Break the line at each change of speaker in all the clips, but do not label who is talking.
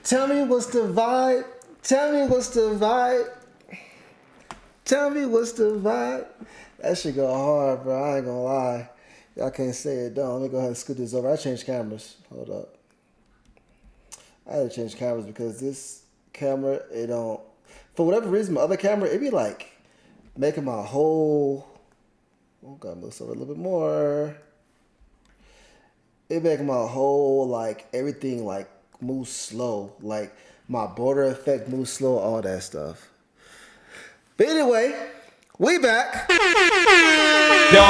Tell me what's the vibe. Tell me what's the vibe. Tell me what's the vibe. That shit go hard, bro. I ain't gonna lie. Y'all can't say it don't. Let me go ahead and scoot this over. I changed cameras. Hold up. I had to change cameras because this camera, it don't. For whatever reason, my other camera, it be like making my whole. Oh, gotta move this over a little bit more. It making my whole, like, everything, like, move slow. Like, my border effect moves slow, all that stuff. But anyway, we back.
Dom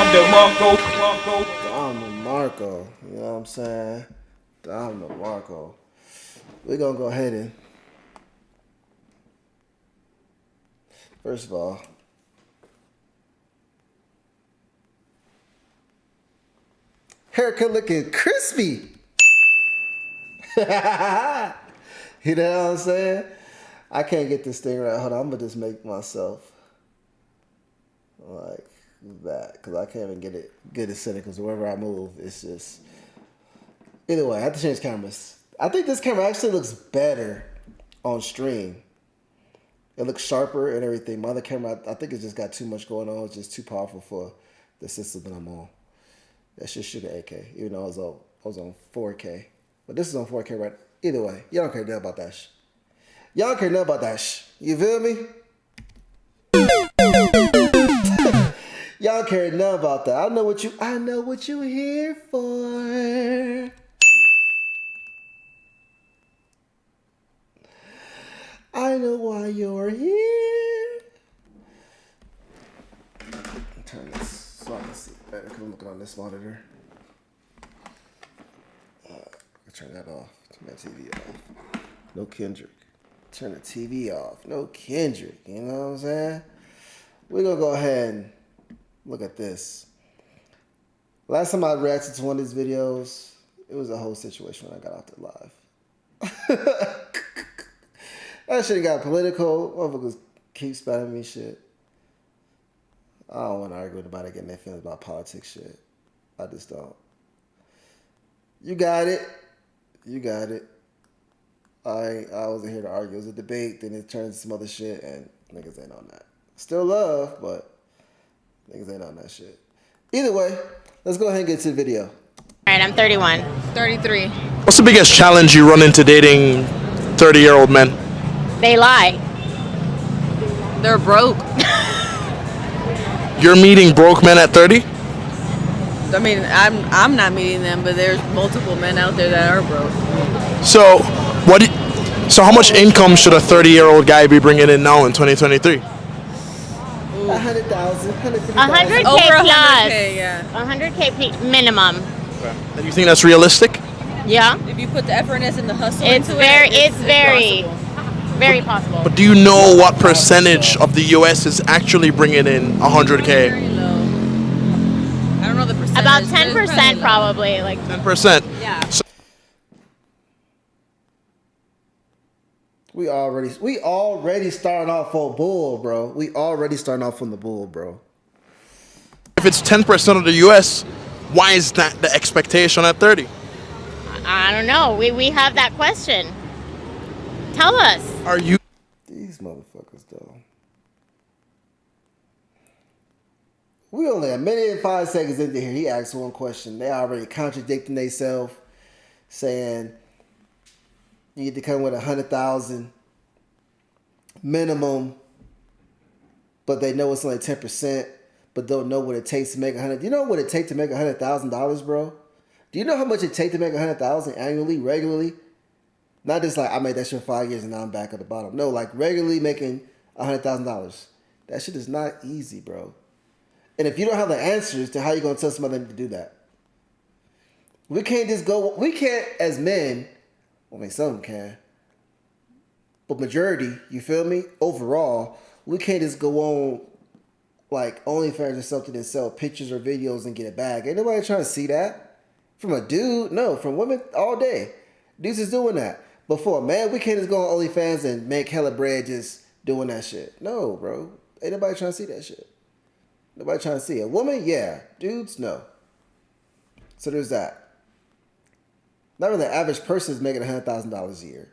DeMarco.
Dom DeMarco. You know what I'm saying? Dom DeMarco. We're going to go ahead and, first of all, haircut looking crispy. You know what I'm saying? I can't get this thing right. Hold on, I'm going to just make myself like that because I can't even get it centered because wherever I move, it's just... Either way, I have to change cameras. I think this camera actually looks better on stream. It looks sharper and everything. My other camera, I think it just got too much going on. It's just too powerful for the system that I'm on. That shit shoot at 8K, even though I was on 4K. But this is on 4K, right? Either way, y'all don't care nothing about that shit. Y'all don't care nothing about that shit. You feel me? don't care nothing about that. I know what you here for. I know why you're here. Turn this so I can see better because I'm looking on this monitor. Turn that off. Turn that TV off. No Kendrick. Turn the TV off. No Kendrick. You know what I'm saying? We're going to go ahead and look at this. Last time I reacted to one of these videos, it was a whole situation when I got off the live. That shit got political. Motherfuckers keep spamming me shit. I don't want to argue with anybody getting their feelings about politics shit. I just don't. You got it. You got it. I wasn't here to argue. It was a debate, then it turned into some other shit, and niggas ain't on that. Still love, but niggas ain't on that shit. Either way, let's go ahead and get to the video.
All right, I'm 31.
33.
What's the biggest challenge you run into dating 30-year-old men?
They lie.
They're broke.
You're meeting broke men at 30?
I mean, I'm not meeting them, but there's multiple men out there that are broke.
So, so how much income should a 30-year-old guy be bringing in now in 2023?
100,000, 150,000.
100K
Over
plus.
100K, yeah.
100K minimum.
And you think that's realistic?
Yeah.
If you put the effortness and the hustle
It's
into
very,
it,
it's very,
possible.
very possible.
But do you know what percentage of the U.S. is actually bringing in 100K?
Very low. I don't know the percentage.
About
but it's
10%
low.
probably. Like
10%.
Yeah.
We already starting off on bull, bro. We already starting off on the bull, bro.
If it's 10% of the U.S., why is that the expectation at 30?
I don't know. We have that question. Tell us.
Are you
These motherfuckers, though. We only a minute and 5 seconds into here. He asked one question. They already contradicting themselves, saying you need to come with 100,000 minimum, but they know it's only 10%, but don't know what it takes to make 100. Do you know what it takes to make $100,000, bro? Do you know how much it takes to make 100,000 annually, regularly? Not just like I made that shit for 5 years and now I'm back at the bottom. No, like regularly making $100,000. That shit is not easy, bro. And if you don't have the answers to how you gonna tell somebody to do that, we can't just go. We can't as men. Well, I mean, some can, but majority, you feel me? Overall, we can't just go on like OnlyFans or something and sell pictures or videos and get a bag. Ain't nobody trying to see that from a dude. No, from women all day. Dudes is doing that. But for a man, we can't just go on OnlyFans and make hella bread just doing that shit. No, bro. Ain't nobody trying to see that shit. Nobody trying to see it. A woman, yeah. Dudes, no. So there's that. Not really, the average person is making $100,000 a year.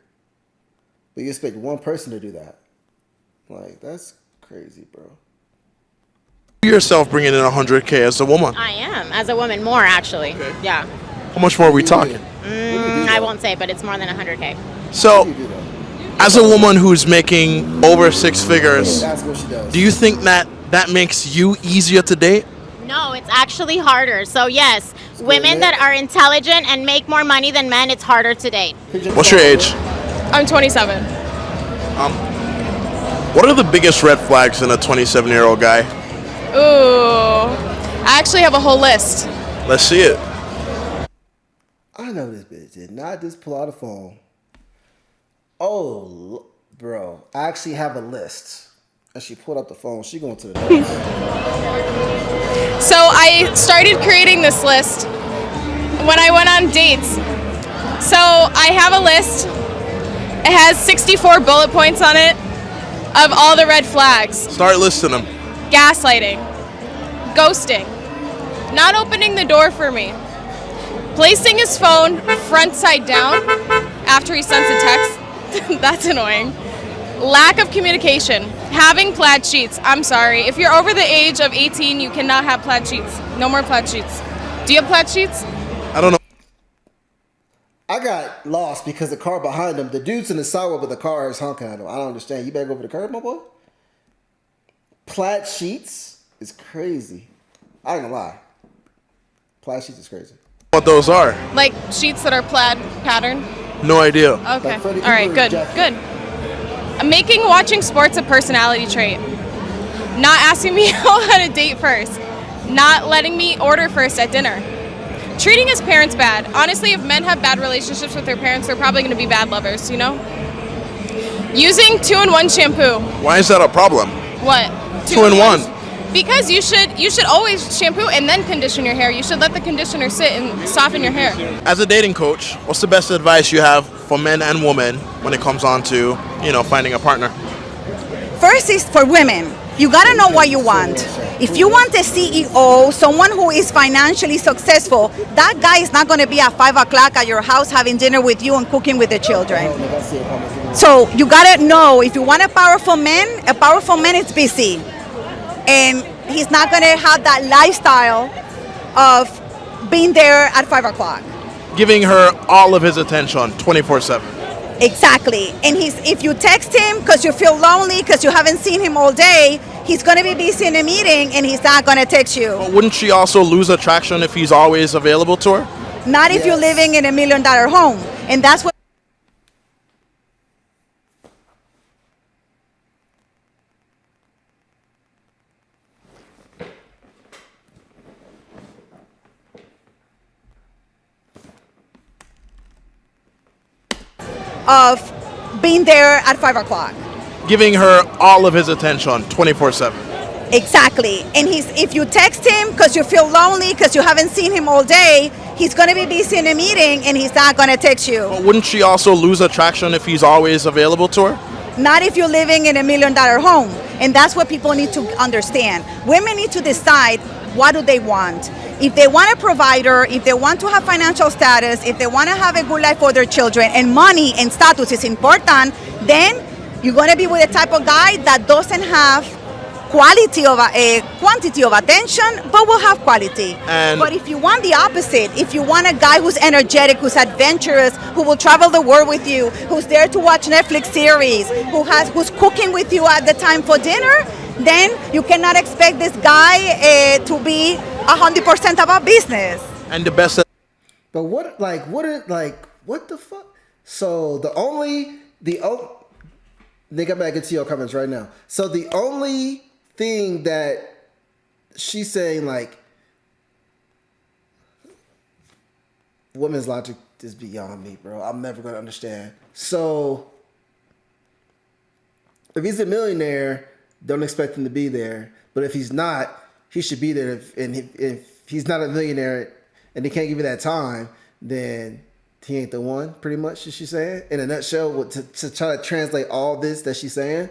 But you expect one person to do that. Like, that's crazy, bro.
yourself bringing in 100K as a woman?
I am. As a woman, more actually.
Okay.
Yeah.
How much more are we talking?
I won't say, but it's more than 100K.
So,
What do you do, though?
as a woman who's making over 6 figures,
That's what she does.
do you think that makes you easier to date?
No, it's actually harder. So yes, women
good.
that are intelligent and make more money than men, it's harder to date.
What's your age?
I'm 27.
What are the biggest red flags in a 27-year-old guy?
Ooh. I actually have a whole list.
Let's see it.
I know this bitch did not just pull out a phone. Oh, bro. I actually have a list. And she pulled up the phone. She going to the notes.
So I started creating this list when I went on dates. So I have a list. It has 64 bullet points on it of all the red flags.
Start listing them.
Gaslighting, ghosting, not opening the door for me, placing his phone front side down after he sends a text. That's annoying. Lack of communication. Having plaid sheets. I'm sorry. If you're over the age of 18, you cannot have plaid sheets. No more plaid sheets. Do you have plaid sheets?
I don't know.
I got lost because the car behind him, the dude's in the sidewalk, but the car is honking at him. I don't understand. You better go over the curb, my boy? Plaid sheets is crazy. I ain't gonna lie. Plaid sheets is crazy.
What those are?
Like sheets that are plaid pattern.
No idea.
Okay.
Like Freddie
All right.
Cooper's
Good.
jacket.
Good. Making watching sports a personality trait. Not asking me out on a date first. Not letting me order first at dinner. Treating his parents bad. Honestly, if men have bad relationships with their parents, they're probably going to be bad lovers, you know? Using 2-in-1 shampoo.
Why is that a problem?
What?
2-in-1.
Because you should always shampoo and then condition your hair. You should let the conditioner sit and soften your hair.
As a dating coach, what's the best advice you have for men and women when it comes on to, finding a partner?
First is for women. You gotta know what you want. If you want a CEO, someone who is financially successful, that guy is not gonna be at 5 o'clock at your house having dinner with you and cooking with the children. So you gotta know, if you want a powerful man is busy. And he's not gonna have that lifestyle of being there at 5 o'clock.
Giving her all of his attention 24/7.
Exactly. And if you text him because you feel lonely because you haven't seen him all day, he's going to be busy in a meeting and he's not going to text you.
But wouldn't she also lose attraction if he's always available to her?
Not if you're living in $1 million home. And that's what of being there at 5 o'clock.
Giving her all of his attention 24/7.
Exactly. And if you text him because you feel lonely because you haven't seen him all day, he's going to be busy in a meeting and he's not going to text you.
But wouldn't she also lose attraction if he's always available to her?
Not if you're living in $1 million home. And that's what people need to understand. Women need to decide, what do they want? If they want a provider, if they want to have financial status, if they want to have a good life for their children, and money and status is important, then you're going to be with a type of guy that doesn't have quantity of attention, but will have quality. But if you want the opposite, if you want a guy who's energetic, who's adventurous, who will travel the world with you, who's there to watch Netflix series, who's cooking with you at the time for dinner, then you cannot expect this guy to be 100% about business.
And the best.
But what the fuck? So they got back into your comments right now. So the only thing that she's saying, like, women's logic is beyond me, bro. I'm never gonna understand. So if he's a millionaire, don't expect him to be there. But if he's not, he should be there. If he's not a millionaire and they can't give you that time, then he ain't the one, pretty much, is she saying? In a nutshell, to try to translate all this that she's saying.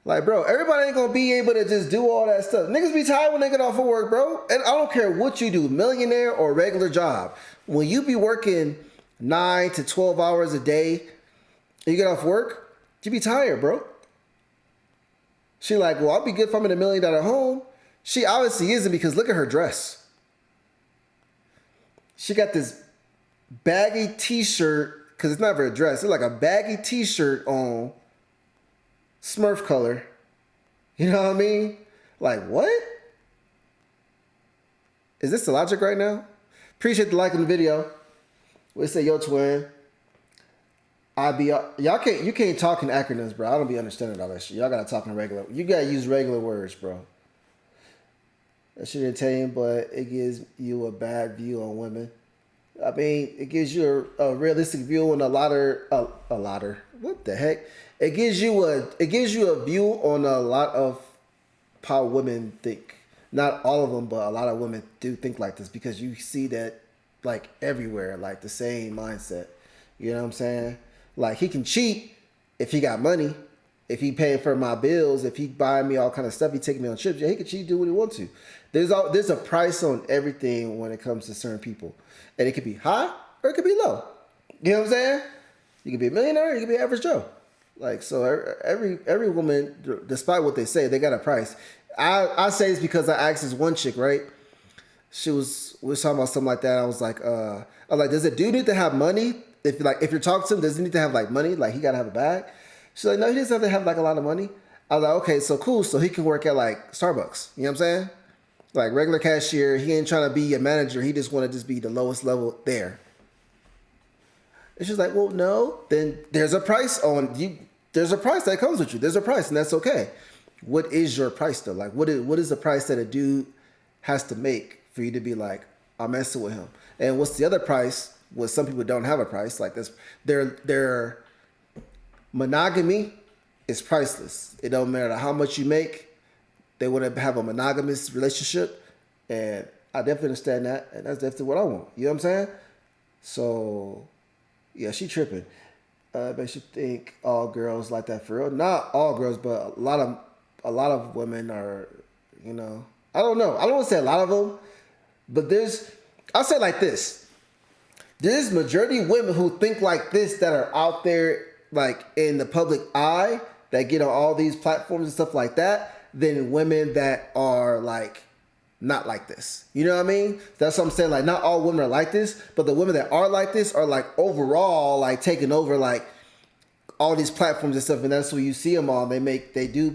Like, bro, everybody ain't gonna be able to just do all that stuff. Niggas be tired when they get off of work, bro. And I don't care what you do, millionaire or regular job. When you be working 9 to 12 hours a day, and you get off work, you be tired, bro. She like, well, I'll be good if I'm in $1 million home. She obviously isn't, because look at her dress. She got this baggy t-shirt, because it's not very dress. It's like a baggy t-shirt on, Smurf color. You know what I mean? Like, what? Is this the logic right now? Appreciate the like on the video. We say, yo, twin. You can't talk in acronyms, bro. I don't be understanding all that shit. Y'all gotta talk in regular. You gotta use regular words, bro. That shit entertaining, but it gives you a bad view on women. I mean, it gives you a realistic view on a lotter. What the heck? It gives you a view on a lot of how women think. Not all of them, but a lot of women do think like this, because you see that like everywhere, like the same mindset. You know what I'm saying? Like, he can cheat if he got money, if he paying for my bills, if he buying me all kind of stuff, he taking me on trips. Yeah, he can cheat, do what he wants to. There's a price on everything when it comes to certain people, and it could be high or it could be low. You know what I'm saying? You could be a millionaire, you could be average Joe. Like, so every woman, despite what they say, they got a price. I say this because I asked this one chick, right? We was talking about something like that. I was like, does a dude need to have money? If you're talking to him, does he need to have like money? Like, he gotta have a bag? She's like, no, he doesn't have to have like a lot of money. I was like, okay, so cool. So he can work at like Starbucks. You know what I'm saying? Like regular cashier. He ain't trying to be a manager. He just want to just be the lowest level there. And she's like, well, no. Then there's a price on you. There's a price that comes with you. There's a price, and that's okay. What is your price though? Like, what is the price that a dude has to make for you to be like, I'm messing with him? And what's the other price? Well, some people don't have a price like this. Their monogamy is priceless. It don't matter how much you make. They want to have a monogamous relationship, and I definitely understand that, and that's definitely what I want. You know what I'm saying? So, yeah, she tripping. Makes you think all girls like that for real. Not all girls, but a lot of women are, you know. I don't know. I don't want to say a lot of them, but I'll say it like this. There's majority of women who think like this that are out there like in the public eye that get on all these platforms and stuff like that than women that are like not like this. You know what I mean? That's what I'm saying. Like, not all women are like this, but the women that are like this are like overall like taking over like all these platforms and stuff, and that's where you see them all. They do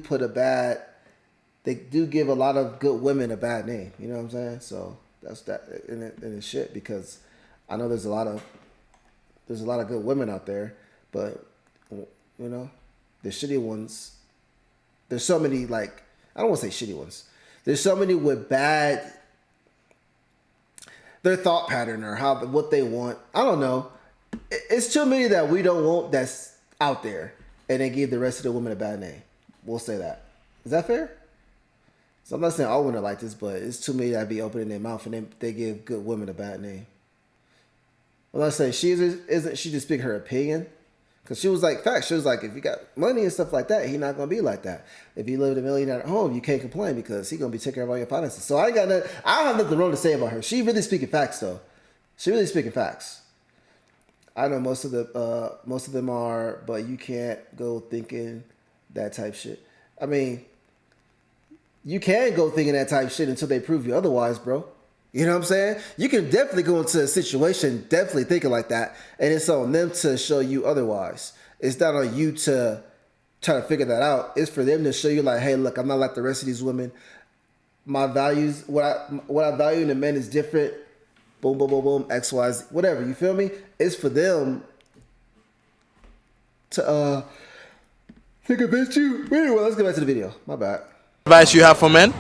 give a lot of good women a bad name. You know what I'm saying? So that's that, and it's shit, because I know there's a lot of good women out there, but you know, the shitty ones. There's so many, like, I don't want to say shitty ones. There's so many with bad, their thought pattern or what they want. I don't know. It's too many that we don't want that's out there, and they give the rest of the women a bad name. We'll say that. Is that fair? So I'm not saying all women are like this, but it's too many that be opening their mouth and they give good women a bad name. I'm not saying she isn't she just speak her opinion. Because she was like, facts. She was like, if you got money and stuff like that, he not going to be like that. If you live in a millionaire at home, you can't complain because he going to be taking care of all your finances. So I don't have nothing wrong to say about her. She really speaking facts, though. She really speaking facts. I know most of them are, but you can't go thinking that type shit. I mean, you can go thinking that type shit until they prove you otherwise, bro. You know what I'm saying? You can definitely go into a situation definitely thinking like that, and it's on them to show you otherwise. It's not on you to try to figure that out. It's for them to show you like, hey, look, I'm not like the rest of these women. My values, what I value in a man is different. Boom, boom, boom, boom, X, Y, Z, whatever. You feel me? It's for them to convince you. Anyway, let's get back to the video. My bad.
Advice you have for men?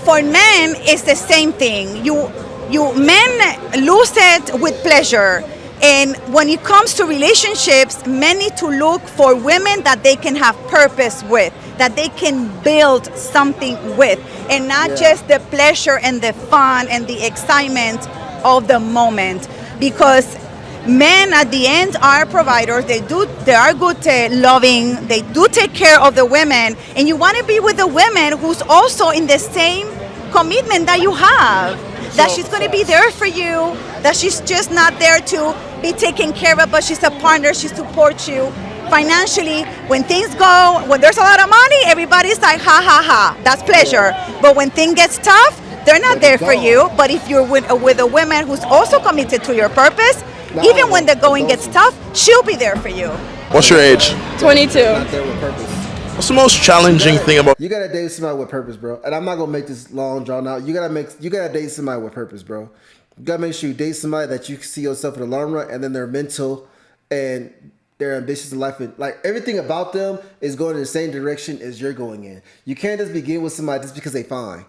For men, it's the same thing. Men lose it with pleasure. And when it comes to relationships, men need to look for women that they can have purpose with, that they can build something with, and not just the pleasure and the fun and the excitement of the moment. Because men at the end are providers. They are good loving. They do take care of the women, and you want to be with the women who's also in the same commitment that you have. That she's going to be there for you. That she's just not there to be taken care of, but she's a partner. She supports you financially. When things go, when there's a lot of money, everybody's like, ha ha ha. That's pleasure. But when things gets tough, they're not there for you. But if you're with a woman who's also committed to your purpose, even when the going gets tough, she'll be there for you.
What's your age?
22.
Not there with purpose.
What's the most challenging thing about?
You gotta date somebody with purpose, bro. And I'm not gonna make this long drawn out. You gotta date somebody with purpose, bro. You gotta make sure you date somebody that you can see yourself in the long run, and then they're mental and they're ambitious in life, and like everything about them is going in the same direction as you're going in. You can't just begin with somebody just because they fine.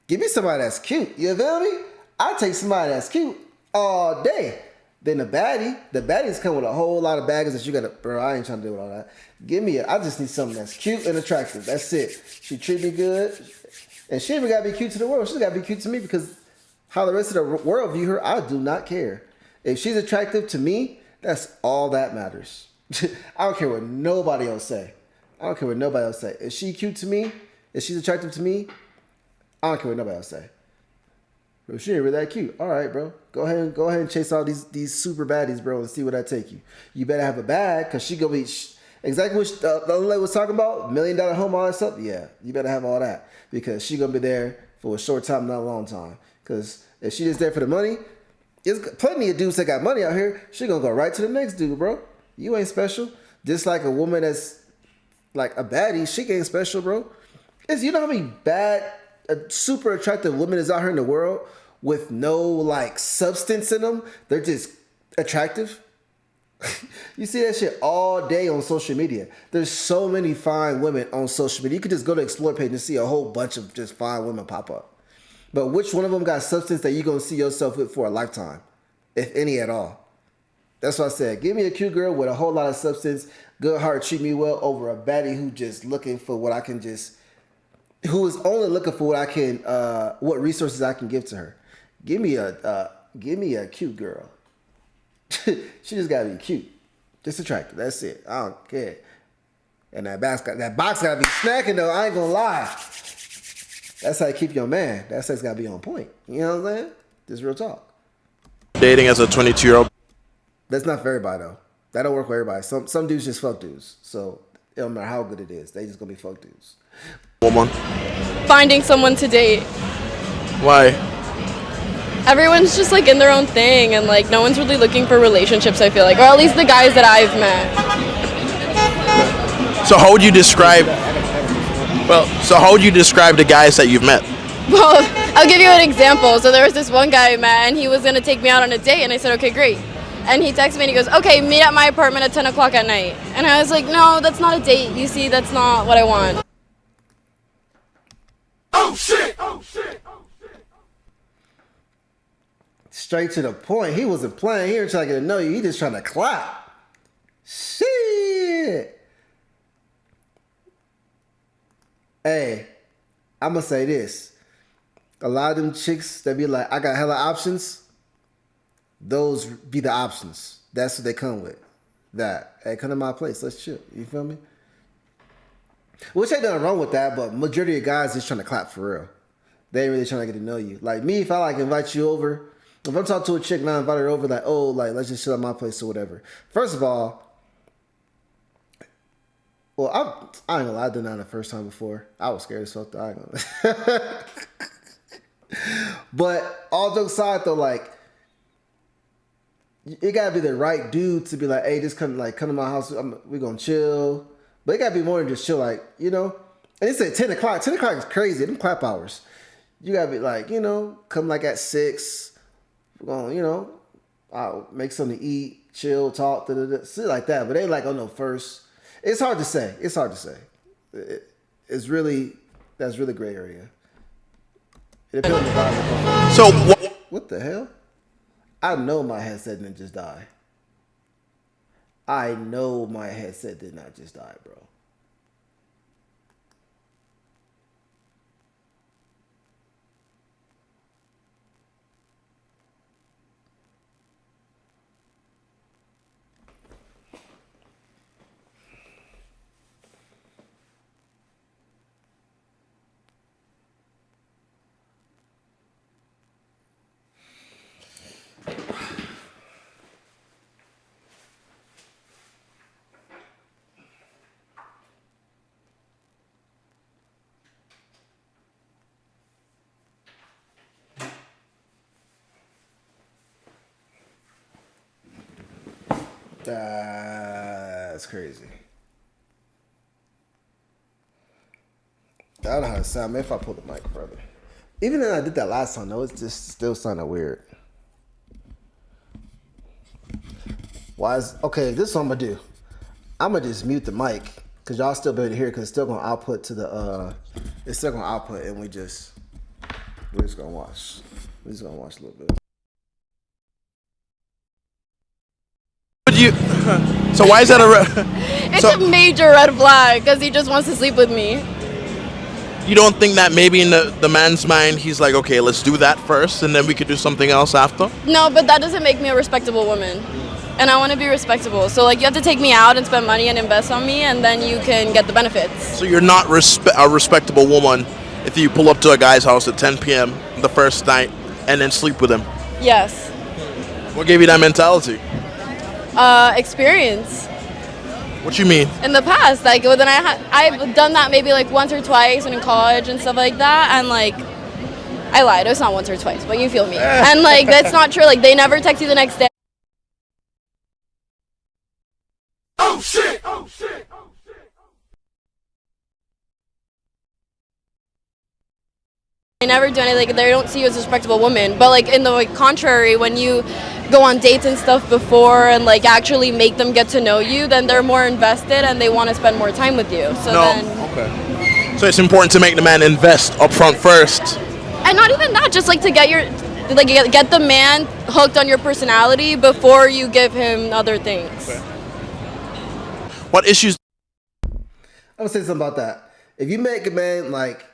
Give me somebody that's cute. You feel me? I take somebody that's cute all day. Then the baddies come with a whole lot of baggage that you gotta, bro, I ain't trying to deal with all that. I just need something that's cute and attractive. That's it. She treat me good. And she even gotta be cute to the world. She's gotta be cute to me, because how the rest of the world view her, I do not care. If she's attractive to me, that's all that matters. I don't care what nobody else say. If she cute to me, if she's attractive to me, I don't care what nobody else say. Bro, she ain't really that cute. All right, bro. Go ahead and chase all these super baddies, bro, and see where that take you. You better have a bag, because she gonna be exactly what the other lady was talking about, $1 million home, all that stuff. Yeah, you better have all that, because she gonna be there for a short time, not a long time. Because if she just there for the money, there's plenty of dudes that got money out here. She gonna go right to the next dude, bro. You ain't special. Just like a woman that's Like a baddie, she ain't special, bro. You know how many bad, super attractive women is out here in the world with no like substance in them? They're just attractive. You see that shit all day on social media. There's so many fine women on social media. You could just go to Explore page and see a whole bunch of just fine women pop up. But which one of them got substance that you're going to see yourself with for a lifetime? If any at all. That's what I said. Give me a cute girl with a whole lot of substance, good heart, treat me well, over a baddie who just looking for what I can just, who is only looking for what I can, what resources I can give to her. Give me a cute girl. She just gotta be cute, just attractive. That's it. I don't care. And that box gotta be snacking though. I ain't gonna lie. That's how you keep your man. That sex gotta be on point. You know what I'm saying? This real talk.
Dating as a 22-year-old.
That's not for everybody though. That don't work for everybody. Some dudes just fuck dudes. So it don't matter how good it is. They just gonna be fuck dudes.
Woman.
Finding someone to date.
Why?
Everyone's just like in their own thing, and like no one's really looking for relationships, I feel like, or at least the guys that I've met.
So how would you describe? So how would you describe the guys that you've met?
Well, I'll give you an example. So there was this one guy I met, and he was gonna take me out on a date, and I said, okay, great. And he texted me and he goes, okay, meet at my apartment at 10 o'clock at night. And I was like, no, that's not a date. You see, that's not what I want.
Oh shit! Oh shit!
Straight to the point. He wasn't playing. He ain't trying to get to know you. He just trying to clap. Shit. Hey, I'm going to say this. A lot of them chicks that be like, I got hella options. Those be the options. That's what they come with. That, hey, come to my place. Let's chill. You feel me? Which ain't nothing wrong with that, but majority of guys just trying to clap for real. They ain't really trying to get to know you. Like me, if I like invite you over, if I'm talking to a chick and I invite her over, like, oh, like, let's just chill at my place or whatever. First of all, well, I ain't gonna lie, I did that the first time before. I was scared as fuck though. I ain't gonna But all jokes aside though, like, it gotta be the right dude to be like, hey, just come to my house, we're gonna chill. But it gotta be more than just chill, like, you know? And it's at 10 o'clock. 10 o'clock is crazy, them clap hours. You gotta be like, you know, come like at 6. We're going, you know, I'll make something to eat, chill, talk, shit like that. But they ain't like, oh no, first. It's hard to say. It's hard to say. That's really gray area. It depends on the vibe.
So
What the hell? I know my headset didn't just die. I know my headset did not just die, bro. That's crazy. I don't know how to sound. Maybe if I pull the mic further. Even though I did that last time, though, it's just still sounding weird. Okay, this is what I'm gonna do. I'm gonna just mute the mic because y'all still be able to hear it because it's still gonna output to the it's still gonna output and we're just gonna watch. We're just gonna watch a little bit.
So why is that
It's a major red flag because he just wants to sleep with me.
You don't think that maybe in the man's mind he's like, okay, let's do that first and then we could do something else after?
No, but that doesn't make me a respectable woman. And I want to be respectable. So like you have to take me out and spend money and invest on me and then you can get the benefits.
So you're not a respectable woman if you pull up to a guy's house at 10 p.m. the first night and then sleep with him?
Yes.
What gave you that mentality?
Experience.
What you mean?
In the past, like when I've done that maybe like once or twice and in college and stuff like that, and like I lied, it's not once or twice, but you feel me. And like that's not true. Like they never text you the next day.
Oh shit! Oh shit!
They never do anything. They don't see you as a respectable woman. But like in the contrary, when you go on dates and stuff before and like actually make them get to know you, then they're more invested and they want to spend more time with you. So then,
Okay. So it's important to make the man invest up front first.
and not even that, just like to get your get the man hooked on your personality before you give him other things.
What issues?
I'm gonna say something about that. If you make a man like,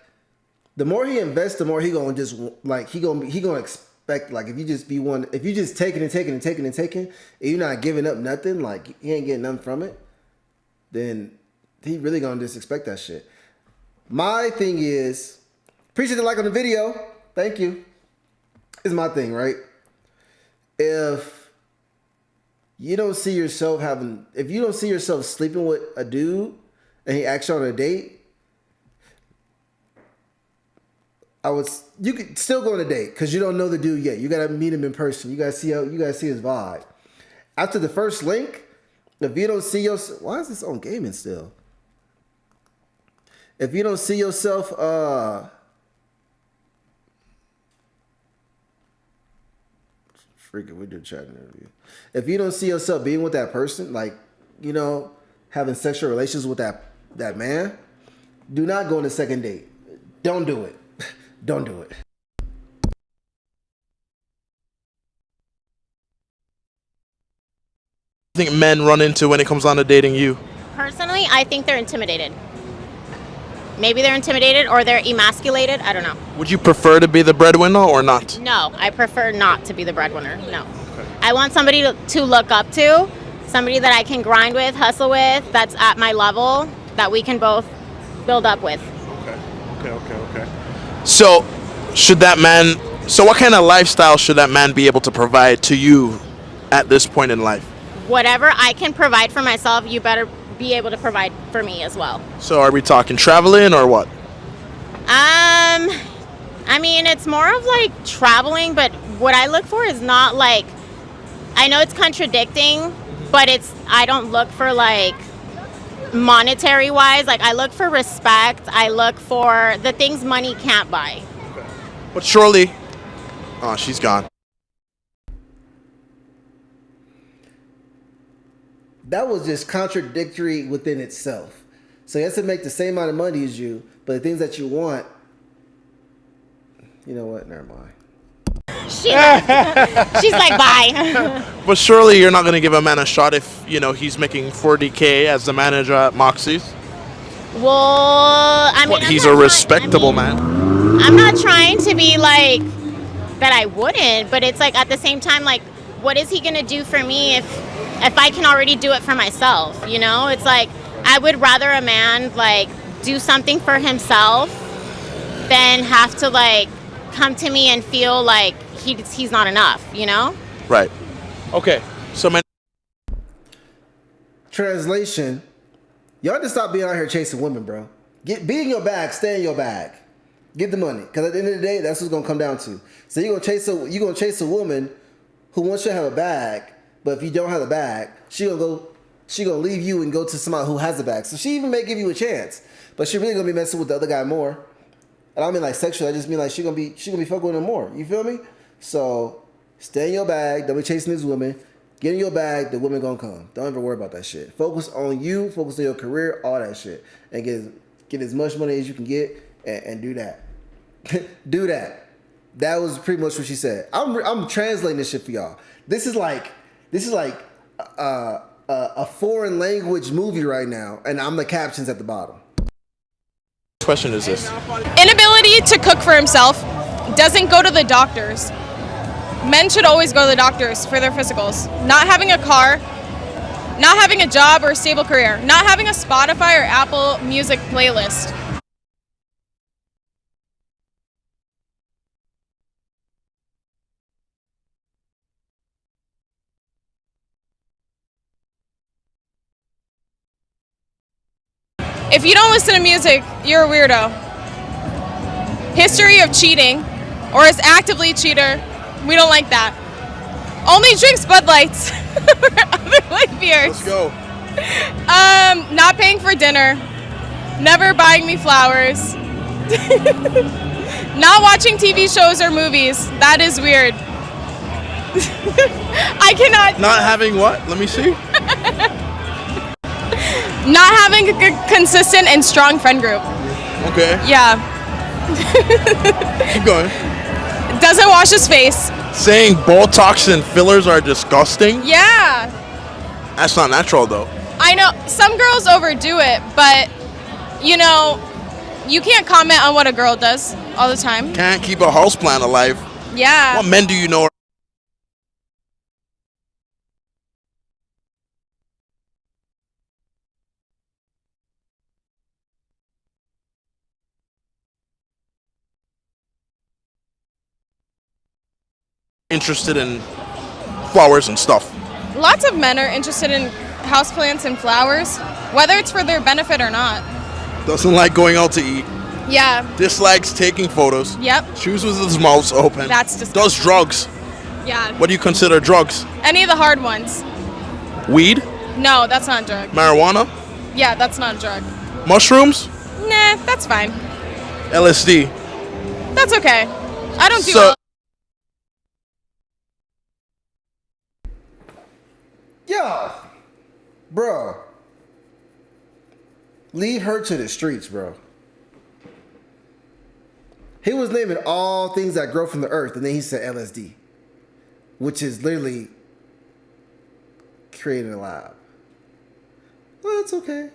the more he invests, the more he gonna just like he gonna expect, like, if you just be one, if you just taking and taking and taking and taking, and you're not giving up nothing, like he ain't getting nothing from it, then he really gonna just expect that shit. My thing is, appreciate the like on the video, thank you. Is my thing, right? If you don't see yourself if you don't see yourself sleeping with a dude and he asks you on a date, you could still go on a date because you don't know the dude yet. You gotta meet him in person. You gotta see his vibe. After the first link, if you don't see yourself, why is this on gaming still? If you don't see yourself, freaking, we did chat interview. If you don't see yourself being with that person, like, you know, having sexual relations with that man, do not go on a second date. Don't do it. Don't do it.
Think men run into when it comes down to dating you?
Personally, I think they're intimidated. Maybe they're intimidated or they're emasculated. I don't know.
Would you prefer to be the breadwinner or not?
No, I prefer not to be the breadwinner. No. I want somebody to look up to, somebody that I can grind with, hustle with, that's at my level, that we can both build up with.
Okay. So, what kind of lifestyle should that man be able to provide to you at this point in life?
Whatever I can provide for myself, you better be able to provide for me as well.
So are we talking traveling or what?
I mean, it's more of like traveling, but what I look for is not like, I know it's contradicting, but I don't look for like monetary wise. Like, I look for respect. I look for the things money can't buy.
But surely, oh, she's gone.
That was just contradictory within itself. So he has to make the same amount of money as you, but the things that you want, you know what? Never mind.
She's like, bye.
But surely you're not going to give a man a shot if, you know, he's making $40K as the manager at Moxie's.
Well, I mean,
He's a respectable man.
I'm not trying to be like that I wouldn't, but it's like at the same time, like, what is he going to do for me if I can already do it for myself, you know? It's like, I would rather a man, like, do something for himself than have to, like, come to me and feel like he's not enough, you know?
Right. Okay. So, man.
Translation, y'all just stop being out here chasing women, bro. Be in your bag, stay in your bag. Get the money. Because at the end of the day, that's what it's going to come down to. So you're going to chase a woman who wants you to have a bag, but if you don't have a bag, she gonna leave you and go to somebody who has a bag. So she even may give you a chance, but she really gonna be messing with the other guy more. And I don't mean like sexually, I just mean like she gonna be fucking with him more. You feel me? So stay in your bag. Don't be chasing these women. Get in your bag. The women gonna come. Don't ever worry about that shit. Focus on you. Focus on your career. All that shit, and get as much money as you can get, and do that. Do that. That was pretty much what she said. I'm translating this shit for y'all. This is like a foreign language movie right now, and I'm the captions at the bottom.
Question is this?
Inability to cook for himself, doesn't go to the doctors. Men should always go to the doctors for their physicals. Not having a car, not having a job or a stable career, not having a Spotify or Apple Music playlist. If you don't listen to music, you're a weirdo. History of cheating, or is actively a cheater, we don't like that. Only drinks Bud Lights or other light beers.
Let's go.
Not paying for dinner, never buying me flowers, Not watching TV shows or movies. That is weird. I cannot.
Not having what? Let me see.
Not having a good, consistent and strong friend group.
Okay.
Yeah.
Keep going.
Doesn't wash his face.
Saying Botox and fillers are disgusting?
Yeah.
That's not natural though.
I know some girls overdo it, but you know, you can't comment on what a girl does all the time.
Can't keep a houseplant alive.
Yeah.
What men do you know? Interested in flowers and stuff.
Lots of men are interested in houseplants and flowers, whether it's for their benefit or not.
Doesn't like going out to eat.
Yeah.
Dislikes taking photos.
Yep.
Chews with his mouth open.
That's disgusting.
Does drugs.
Yeah.
What do you consider drugs?
Any of the hard ones.
Weed?
No, that's not a drug.
Marijuana?
Yeah, that's not a drug.
Mushrooms?
Nah, that's fine.
LSD?
That's okay. I don't do
So-
well.
Yo, bro. Leave her to the streets, bro. He was naming all things that grow from the earth, and then he said LSD, which is literally created in a lab. Well, it's okay.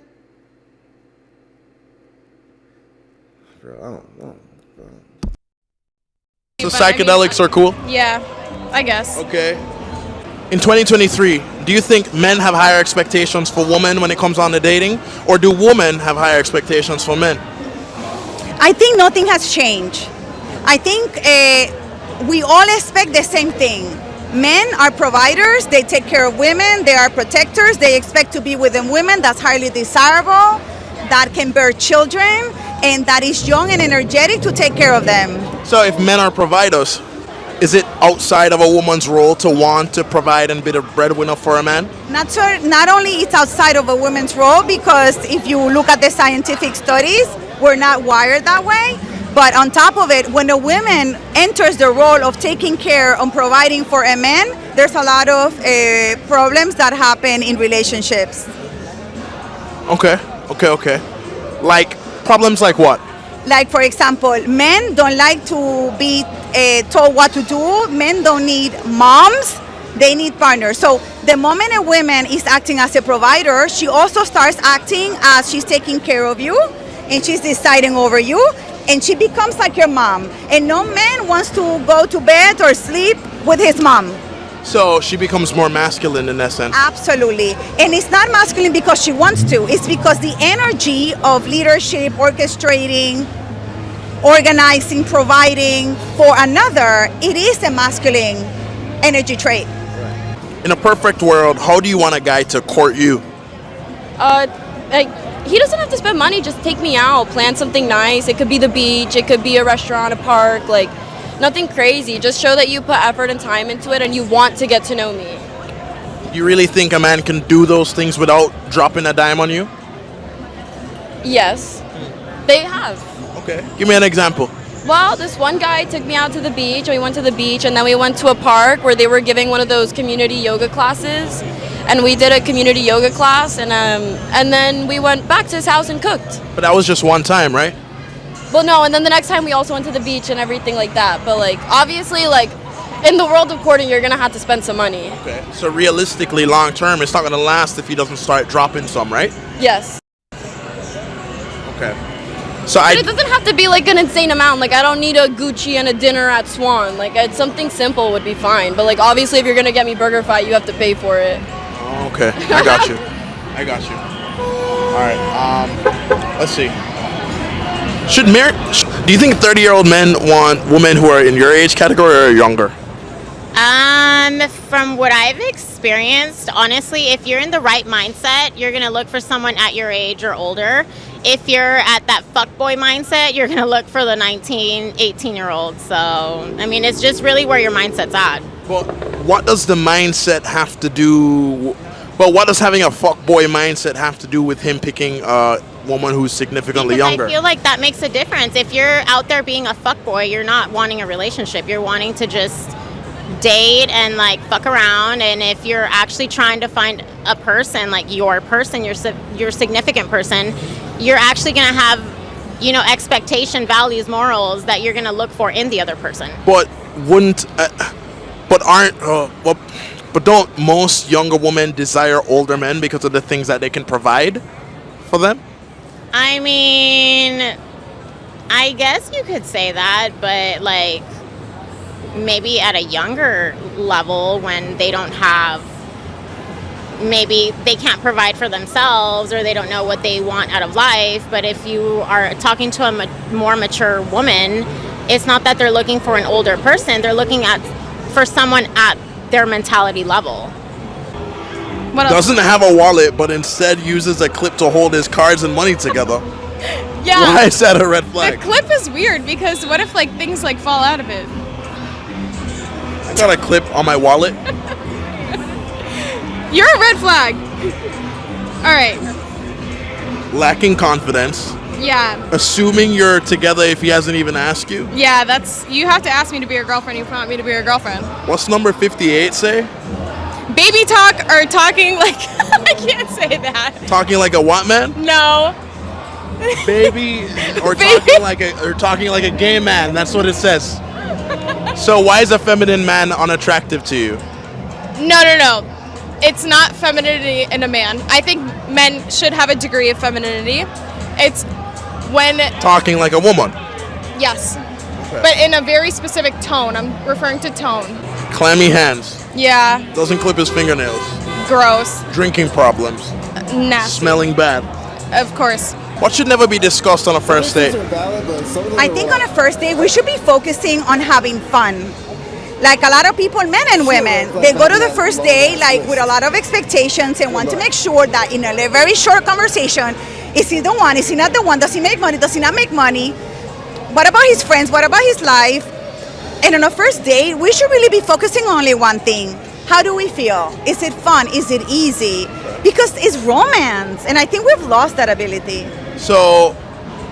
Bro, I don't.
So
But I mean-
psychedelics are cool?
Yeah, I guess.
Okay. In 2023, do you think men have higher expectations for women when it comes on to dating? Or do women have higher expectations for men?
I think nothing has changed. I think we all expect the same thing. Men are providers, they take care of women, they are protectors, they expect to be with them women that's highly desirable, that can bear children, and that is young and energetic to take care of them.
So if men are providers, is it outside of a woman's role to want to provide and be the breadwinner for a man?
Not only it's outside of a woman's role, because if you look at the scientific studies, we're not wired that way. But on top of it, when a woman enters the role of taking care and providing for a man, there's a lot of problems that happen in relationships.
Okay. Like, problems like what?
Like, for example, men don't like to be told what to do. Men don't need moms. They need partners. So the moment a woman is acting as a provider, she also starts acting as she's taking care of you and she's deciding over you, and she becomes like your mom. And no man wants to go to bed or sleep with his mom.
So she becomes more masculine in that sense.
Absolutely. And it's not masculine because she wants to. It's because the energy of leadership, orchestrating, organizing, providing for another, it is a masculine energy trait.
In a perfect world, how do you want a guy to court you?
Like, he doesn't have to spend money, just take me out, plan something nice. It could be the beach, it could be a restaurant, a park, like nothing crazy. Just show that you put effort and time into it and you want to get to know me.
Do you really think a man can do those things without dropping a dime on you?
Yes, they have.
Okay. Give me an example.
Well, this one guy took me out to the beach. We went to the beach and then we went to a park where they were giving one of those community yoga classes. And we did a community yoga class and then we went back to his house and cooked.
But that was just one time, right?
Well, no, and then the next time we also went to the beach and everything like that. But like, obviously, like, in the world of courting, you're gonna have to spend some money.
Okay. So realistically, long term, it's not gonna last if he doesn't start dropping some, right?
Yes.
Okay. So
But it doesn't have to be like an insane amount. Like, I don't need a Gucci and a dinner at Swan. Like, it's something simple would be fine. But like, obviously, if you're gonna get me Burger Fight, you have to pay for it.
Okay, I got you. All right. Let's see. Do you think 30-year-old men want women who are in your age category or younger?
From what I've experienced, honestly, if you're in the right mindset, you're gonna look for someone at your age or older. If you're at that fuckboy mindset, you're gonna look for the 19, 18-year-old. So, I mean, it's just really where your mindset's at.
Well, what does the mindset have to do? Well, what does having a fuckboy mindset have to do with him picking woman who's significantly
Because
younger.
I feel like that makes a difference. If you're out there being a fuckboy, you're not wanting a relationship. You're wanting to just date and like fuck around. And if you're actually trying to find a person, like your person, your significant person, you're actually gonna have, you know, expectation, values, morals that you're gonna look for in the other person.
But wouldn't, but don't most younger women desire older men because of the things that they can provide for them?
I mean, I guess you could say that, but like maybe at a younger level when they don't have, maybe they can't provide for themselves or they don't know what they want out of life. But if you are talking to a more mature woman, it's not that they're looking for an older person, they're looking for someone at their mentality level.
What else?
Doesn't have a wallet, but instead uses a clip to hold his cards and money together.
Yeah.
Why is that a red
The
flag?
clip is weird because what if like things like fall out of it?
I got a clip on my wallet.
You're a red flag. All right.
Lacking confidence.
Yeah.
Assuming you're together if he hasn't even asked you.
Yeah, you have to ask me to be your girlfriend. You want me to be your girlfriend.
What's number 58 say?
Baby talk or talking like, I can't say that.
Talking like a what man?
No.
Baby or
Baby.
talking like a gay man. That's what it says. So why is a feminine man unattractive to you?
No. It's not femininity in a man. I think men should have a degree of femininity. It's when,
Talking like a woman.
yes, but in a very specific tone. I'm referring to tone.
Clammy hands.
Yeah,
Doesn't clip his fingernails.
gross,
Drinking problems.
nasty.
Smelling bad.
Of course.
What should never be discussed on a first
These
date?
are valid, but some of them
I
are
think
wrong.
on a first date, we should be focusing on having fun. Like a lot of people, men and women, they go to the first date like with a lot of expectations and want to make sure that in a very short conversation, is he the one? Is he not the one? Does he make money? Does he not make money? What about his friends? What about his life? And on a first date, we should really be focusing on only one thing. How do we feel? Is it fun? Is it easy? Because it's romance, and I think we've lost that ability.
So,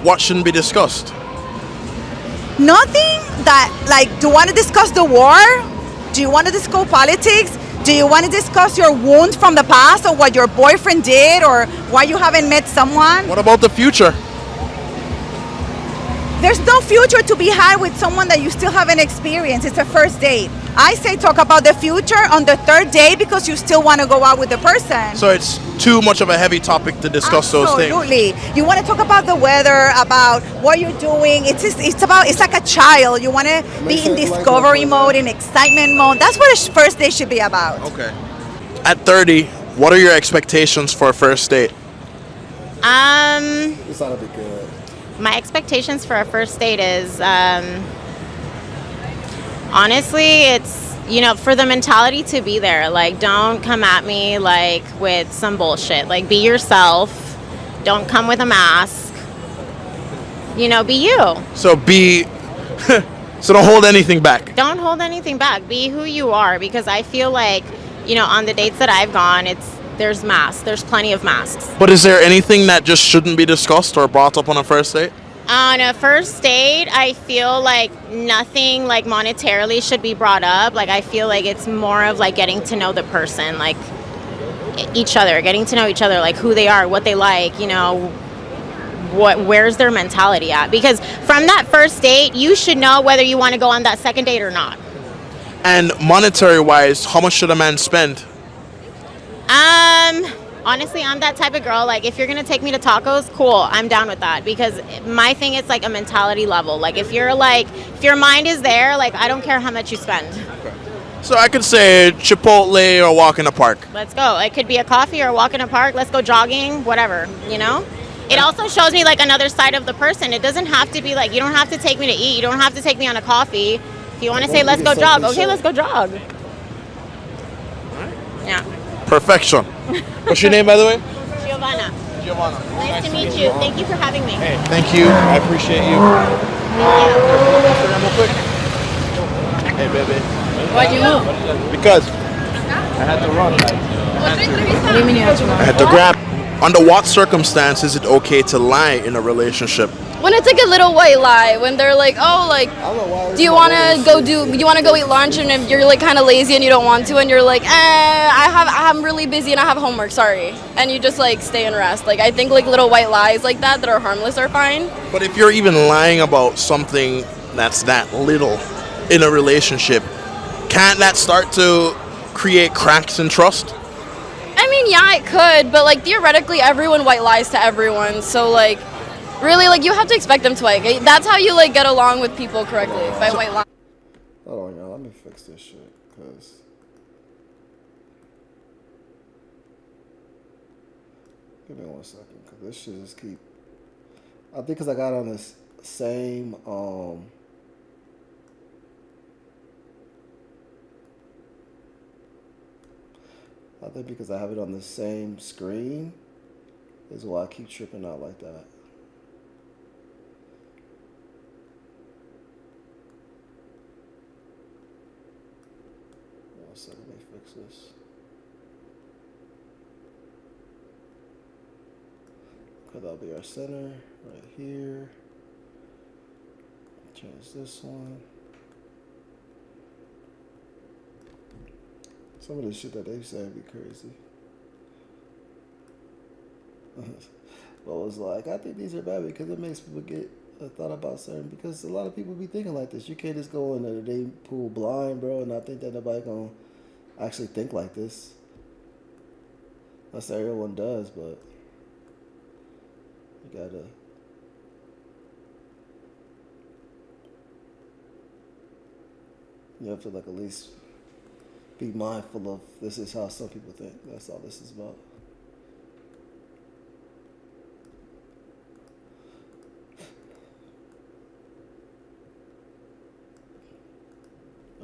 what shouldn't be discussed?
Nothing that, like, do you want to discuss the war? Do you want to discuss politics? Do you want to discuss your wound from the past or what your boyfriend did or why you haven't met someone?
What about the future?
There's no future to be had with someone that you still haven't experienced. It's a first date. I say talk about the future on the third date because you still want to go out with the person.
So it's too much of a heavy topic to discuss those things.
Absolutely. You want to talk about the weather, about what you're doing. It's like a child. You want to be in discovery mode, in excitement mode. That's what a first date should be about.
Okay. At 30, what are your expectations for a first date?
It's not be good.
My expectations for a first date is, honestly, it's, you know, for the mentality to be there. Like, don't come at me like with some bullshit. Like, be yourself. Don't come with a mask. You know, be you.
So so don't hold anything back.
Don't hold anything back. Be who you are, because I feel like, you know, on the dates that I've gone, there's masks. There's plenty of masks.
But is there anything that just shouldn't be discussed or brought up on a first date?
On a first date, I feel like nothing like monetarily should be brought up. Like, I feel like it's more of like getting to know the person, like each other, getting to know each other, like who they are, what they like, you know, where's their mentality at. Because from that first date, you should know whether you want to go on that second date or not.
And monetary wise, how much should a man spend?
Honestly, I'm that type of girl. Like, if you're gonna take me to tacos, cool, I'm down with that. Because my thing is like a mentality level. Like, if your mind is there, like, I don't care how much you spend.
So I could say Chipotle or walk in the park.
Let's go. It could be a coffee or a walk in a park. Let's go jogging, whatever, you know? It also shows me like another side of the person. It doesn't have to be like, you don't have to take me to eat. You don't have to take me on a coffee. If you want to say, let's go jog, okay, let's go jog. Yeah.
Perfection. What's your name, by the way?
Giovanna.
Giovanna.
Nice to meet you. Thank you for having me.
Hey, thank you. I appreciate you. Hey, baby.
Why'd you move?
Because I had to run.
What do you mean you had to run?
I had to grab. Under what circumstance is it okay to lie in a relationship?
When it's like a little white lie, when they're like, oh, like,
I don't know why.
do you want to go eat lunch, and if you're like kind of lazy and you don't want to, and you're like, I'm really busy and I have homework, sorry, and you just like stay and rest. Like I think like little white lies like that are harmless are fine.
But if you're even lying about something that's that little in a relationship, can't that start to create cracks in trust?
I mean, yeah, it could, but like theoretically, everyone white lies to everyone, so like. Really, like you have to expect them to like. That's how you like get along with people correctly by white lying.
Hold on, y'all. Let me fix this shit, cause. Give me 1 second, cause this shit just keep. I think cause I got on this same I think because I have it on the same screen is why I keep tripping out like that. So let me fix this. Okay, that'll be our center right here. Change this one. Some of the shit that they say be crazy. But it was like, I think these are bad because it makes people get a thought about certain, because a lot of people be thinking like this. You can't just go into the dating pool blind, bro, and not think that nobody gonna actually think like this. That's what everyone does, but you gotta. You have to like at least be mindful of this is how some people think. That's all this is about.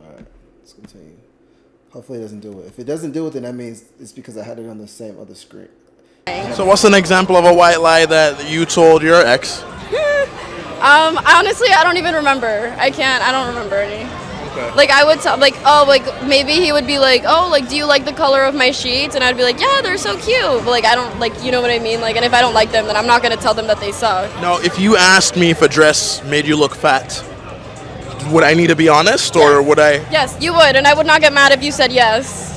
Alright, let's continue. Hopefully it doesn't do it. If it doesn't do it, then that means it's because I had it on the same other screen.
So what's an example of a white lie that you told your ex?
Honestly, I don't even remember. I don't remember any.
Okay.
Like I would tell, like, oh, like maybe he would be like, oh, like, do you like the color of my sheets? And I'd be like, yeah, they're so cute. But like, I don't, like, you know what I mean? Like, and if I don't like them, then I'm not gonna tell them that they suck.
Now, if you asked me if a dress made you look fat, would I need to be honest, or would I?
Yes, you would, and I would not get mad if you said yes.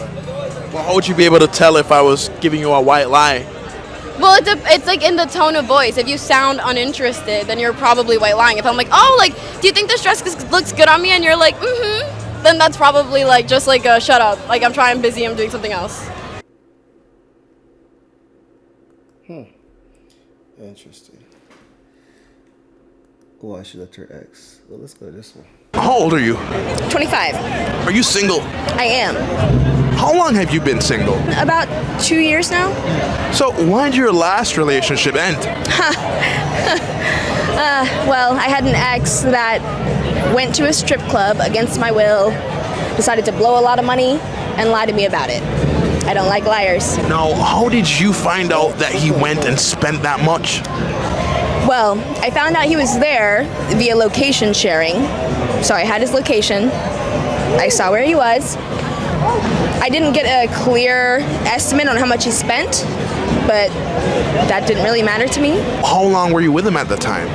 Well, how would you be able to tell if I was giving you a white lie?
Well, it's like in the tone of voice. If you sound uninterested, then you're probably white lying. If I'm like, oh, like, do you think this dress looks good on me? And you're like, mm-hmm. Then that's probably like just like a shut up. Like I'm busy, I'm doing something else.
Interesting. Oh, I should let your ex. Well, let's go to this one.
How old are you?
25.
Are you single?
I am.
How long have you been single?
About 2 years now.
So why did your last relationship end?
Well, I had an ex that went to a strip club against my will, decided to blow a lot of money, and lie to me about it. I don't like liars.
Now, how did you find out that he went and spent that much?
Well, I found out he was there via location sharing. So I had his location. I saw where he was. I didn't get a clear estimate on how much he spent, but that didn't really matter to me.
How long were you with him at the time?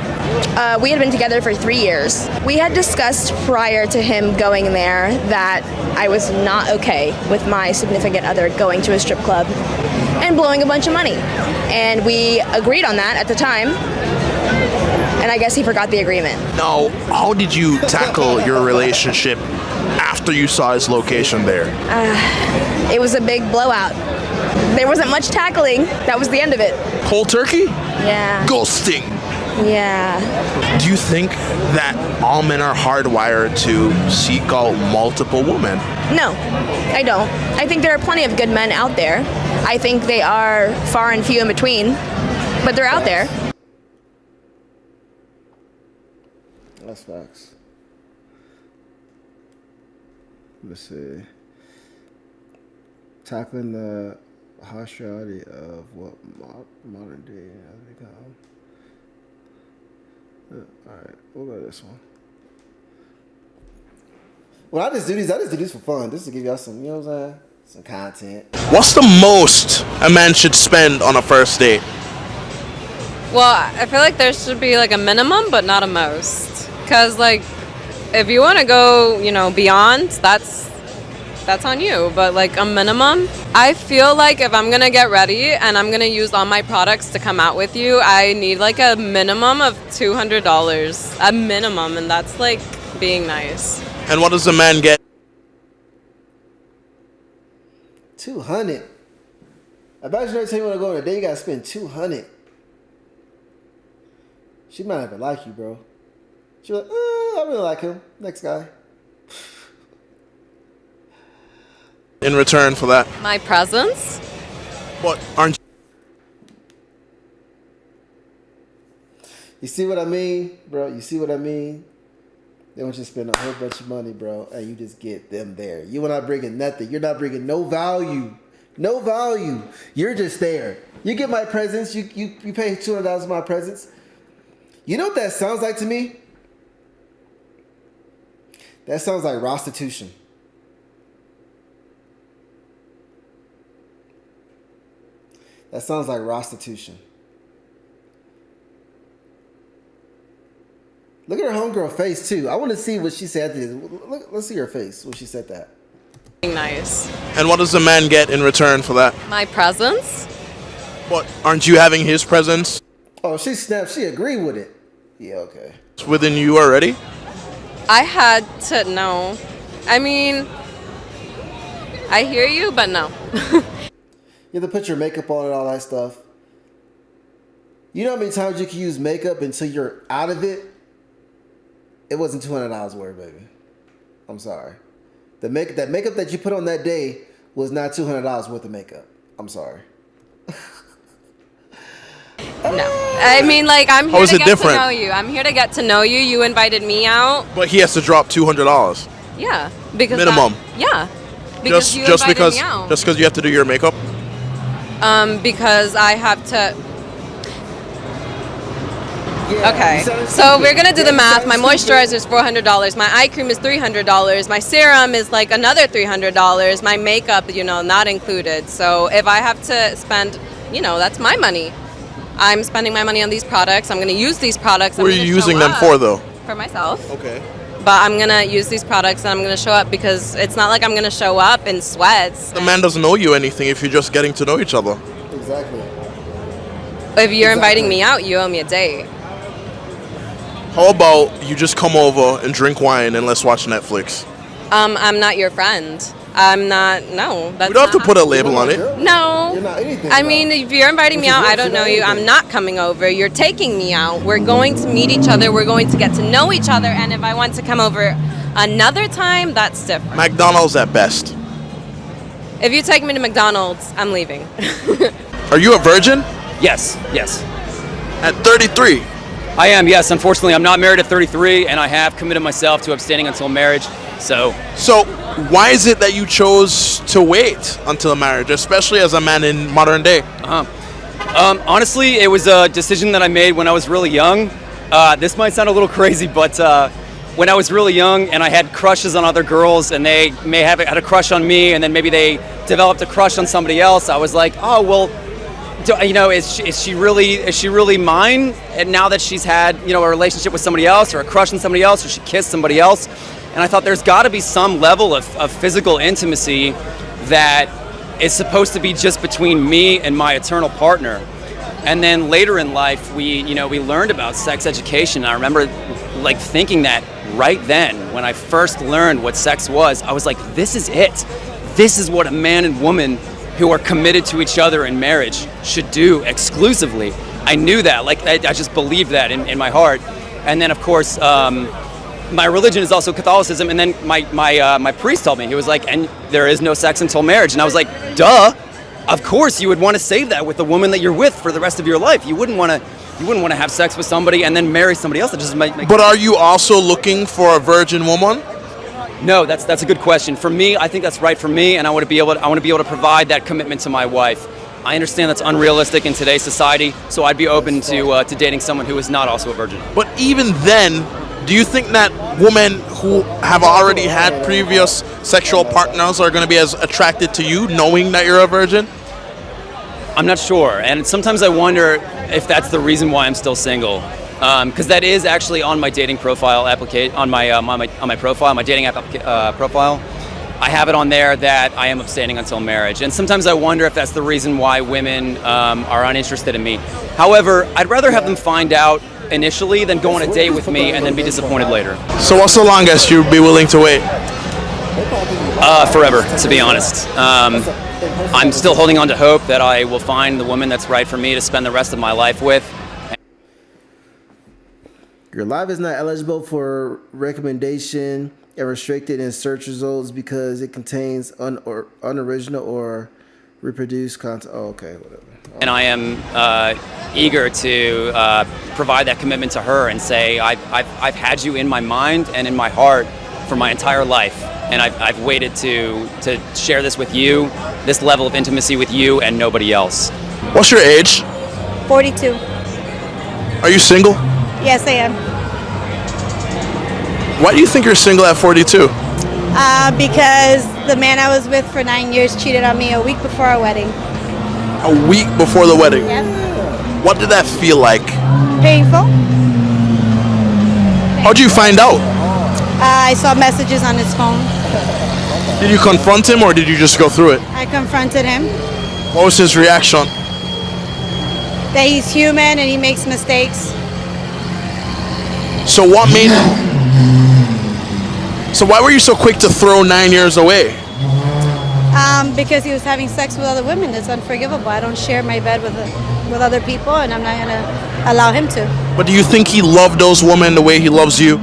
We had been together for 3 years. We had discussed prior to him going there that I was not okay with my significant other going to a strip club and blowing a bunch of money. And we agreed on that at the time. And I guess he forgot the agreement.
Now, how did you tackle your relationship after you saw his location there?
It was a big blowout. There wasn't much tackling. That was the end of it.
Cold turkey?
Yeah.
Ghosting.
Yeah.
Do you think that all men are hardwired to seek out multiple women?
No, I don't. I think there are plenty of good men out there. I think they are far and few in between, but they're out there.
That's facts. Let's see. Tackling the harsh reality of what modern day has become. Alright, we'll go to this one. Well, I just do these for fun. Just to give y'all some, you know what I'm saying? some content.
What's the most a man should spend on a first date?
Well, I feel like there should be like a minimum, but not a most. Cause like, if you want to go, beyond, that's on you. But like a minimum, I feel like if I'm gonna get ready and I'm gonna use all my products to come out with you, I need like a minimum of $200, a minimum, and that's like being nice.
And what does a man get?
200. I bet you every time you want to go on a date, you gotta spend 200. She might not even like you, bro. She's like, I really like him. Next guy.
In return for that?
My presence?
What aren't
You see what I mean, bro? You see what I mean? They want you to spend a whole bunch of money, bro, and you just get them there. You are not bringing nothing. You're not bringing no value. No value. You're just there. You get my presents. You pay $200 for my presents. You know what that sounds like to me? That sounds like prostitution. That sounds like prostitution. Look at her homegirl face too. I want to see what she said. Let's see her face when she said that.
Being nice.
And what does a man get in return for that?
My presence?
What aren't you having his presence
Oh, she snapped. She agreed with it. Yeah, okay.
within you already?
I had to know. I mean, I hear you, but no.
You have to put your makeup on and all that stuff. You know how many times you can use makeup until you're out of it? It wasn't $200 worth, baby. I'm sorry. That makeup that you put on that day was not $200 worth of makeup. I'm sorry.
No. I mean, like, I'm here
How is
to
it
get
different?
to know you. I'm here to get to know you. You invited me out.
But he has to drop $200
Yeah. Because
minimum.
yeah. Because you
just
invited
because
me out.
you have to do your makeup.
Because I have to.
Yeah,
Okay,
you sounded
so
stupid.
we're gonna do
Yeah,
the
you
math.
sounded
My
stupid.
moisturizer is $400. My eye cream is $300. My serum is like another $300. My makeup, not included. So if I have to spend, that's my money. I'm spending my money on these products. I'm gonna use these products.
What are
I'm
you
gonna
using
show
them
up
for, though?
For myself.
Okay.
But I'm gonna use these products and I'm gonna show up because it's not like I'm gonna show up in sweats.
The man doesn't owe you anything if you're just getting to know each other.
Exactly.
If you're inviting
Exactly.
me out, you owe me a date.
How about you just come over and drink wine and let's watch Netflix?
I'm not your friend. I'm not. No, that's
We don't have to
not
put a
how-
label on it.
No.
You're not anything.
I
now.
mean, if you're inviting me
Which is
out, I
worse,
don't
you're
know
not
you.
anything.
I'm not coming over. You're taking me out. We're going to meet each other. We're going to get to know each other. And if I want to come over another time, that's different.
McDonald's at best.
If you take me to McDonald's, I'm leaving.
Are you a virgin?
Yes.
At 33.
I am, yes. Unfortunately, I'm not married at 33, and I have committed myself to abstaining until marriage. So,
So why is it that you chose to wait until marriage, especially as a man in modern day?
honestly, it was a decision that I made when I was really young. This might sound a little crazy, but when I was really young and I had crushes on other girls, and they may have had a crush on me, and then maybe they developed a crush on somebody else, I was like, oh, well, is she really mine? And now that she's had, a relationship with somebody else or a crush on somebody else or she kissed somebody else. And I thought there's got to be some level of physical intimacy that is supposed to be just between me and my eternal partner. And then later in life, we learned about sex education. I remember thinking that right then when I first learned what sex was, I was like, this is it. This is what a man and woman who are committed to each other in marriage should do exclusively. I knew that, I just believed that in my heart. And then of course, my religion is also Catholicism, and then my priest told me, he was like, and there is no sex until marriage. And I was like, duh, of course you would want to save that with the woman that you're with for the rest of your life. You wouldn't want to have sex with somebody and then marry somebody else. That just might make.
But are you also looking for a virgin woman?
No, that's a good question. For me, I think that's right for me, and I want to be able to provide that commitment to my wife. I understand that's unrealistic in today's society, so I'd be open to dating someone who is not also a virgin.
But even then, do you think that women who have already had previous sexual partners are going to be as attracted to you knowing that you're a virgin?
I'm not sure, and sometimes I wonder if that's the reason why I'm still single. Because that is actually on my dating profile on my profile, my dating app profile. I have it on there that I am abstaining until marriage, and sometimes I wonder if that's the reason why women are uninterested in me. However, I'd rather have them find out initially than go on a date with me and then be disappointed later.
So what's the longest you'd be willing to wait?
Forever, to be honest. I'm still holding on to hope that I will find the woman that's right for me to spend the rest of my life with.
Your live is not eligible for recommendation and restricted in search results because it contains unoriginal or reproduced content. Oh, okay, whatever.
And I am eager to provide that commitment to her and say, I've had you in my mind and in my heart for my entire life. And I've waited to share this with you, this level of intimacy with you and nobody else.
What's your age?
42.
Are you single?
Yes, I am.
Why do you think you're single at 42?
Because the man I was with for 9 years cheated on me a week before our wedding.
A week before the wedding?
Yep.
What did that feel like?
Painful.
How'd you find out?
I saw messages on his phone.
Did you confront him or did you just go through it?
I confronted him
What was his reaction?
that he's human and he makes mistakes.
So why were you so quick to throw 9 years away?
Because he was having sex with other women. That's unforgivable. I don't share my bed with other people, and I'm not gonna allow him to.
But do you think he loved those women the way he loves you?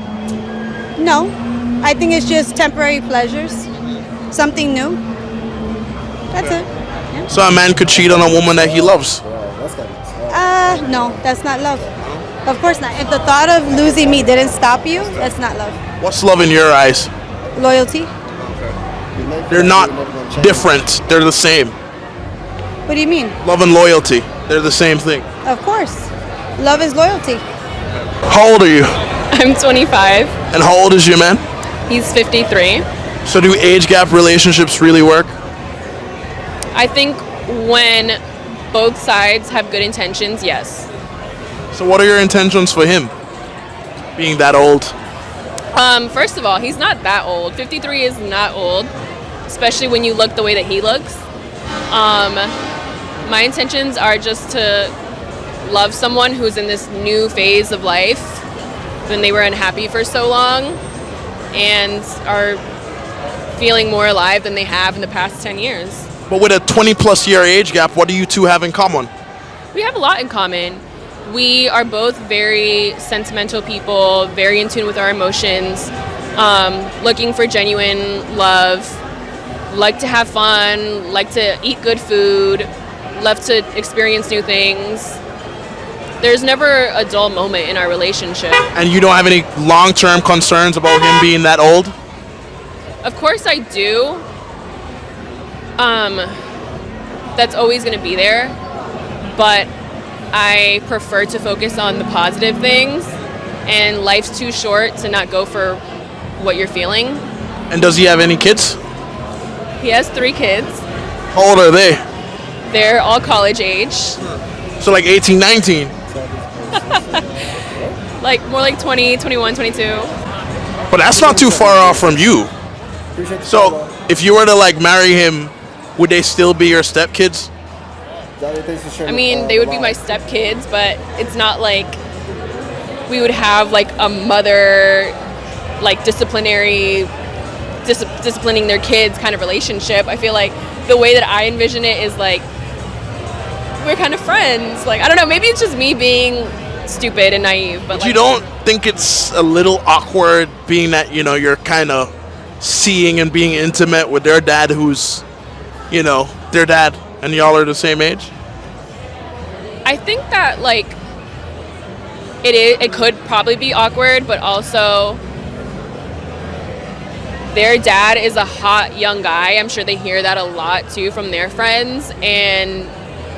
No, I think it's just temporary pleasures, something new. That's it.
So a man could cheat on a woman that he loves?
No, that's not love. Of course not. If the thought of losing me didn't stop you, that's not love.
What's love in your eyes?
Loyalty.
They're not different. They're the same.
What do you mean?
Love and loyalty. They're the same thing.
Of course. Love is loyalty.
How old are you?
I'm 25.
And how old is your man?
He's 53.
So do age gap relationships really work?
I think when both sides have good intentions, yes.
So what are your intentions for him? Being that old?
First of all, he's not that old. 53 is not old, especially when you look the way that he looks. My intentions are just to love someone who's in this new phase of life when they were unhappy for so long and are feeling more alive than they have in the past 10 years.
But with a 20-plus year age gap, what do you two have in common?
We have a lot in common. We are both very sentimental people, very in tune with our emotions, looking for genuine love, like to have fun, like to eat good food, love to experience new things. There's never a dull moment in our relationship.
And you don't have any long-term concerns about him being that old?
Of course I do. That's always going to be there, but I prefer to focus on the positive things, and life's too short to not go for what you're feeling.
And does he have any kids?
He has 3 kids.
How old are they?
They're all college age.
So like 18, 19?
Like more like 20, 21, 22.
But that's not too far off from you. So if you were to like marry him, would they still be your stepkids?
I mean, they would be my stepkids, but it's not like we would have like a mother, like disciplining their kids kind of relationship. I feel like the way that I envision it is like we're kind of friends. Like, I don't know, maybe it's just me being stupid and naive, but like,
you don't think it's a little awkward being that, you know, you're kind of seeing and being intimate with their dad who's, you know, their dad, and y'all are the same age?
I think that like it could probably be awkward, but also their dad is a hot young guy. I'm sure they hear that a lot too from their friends, and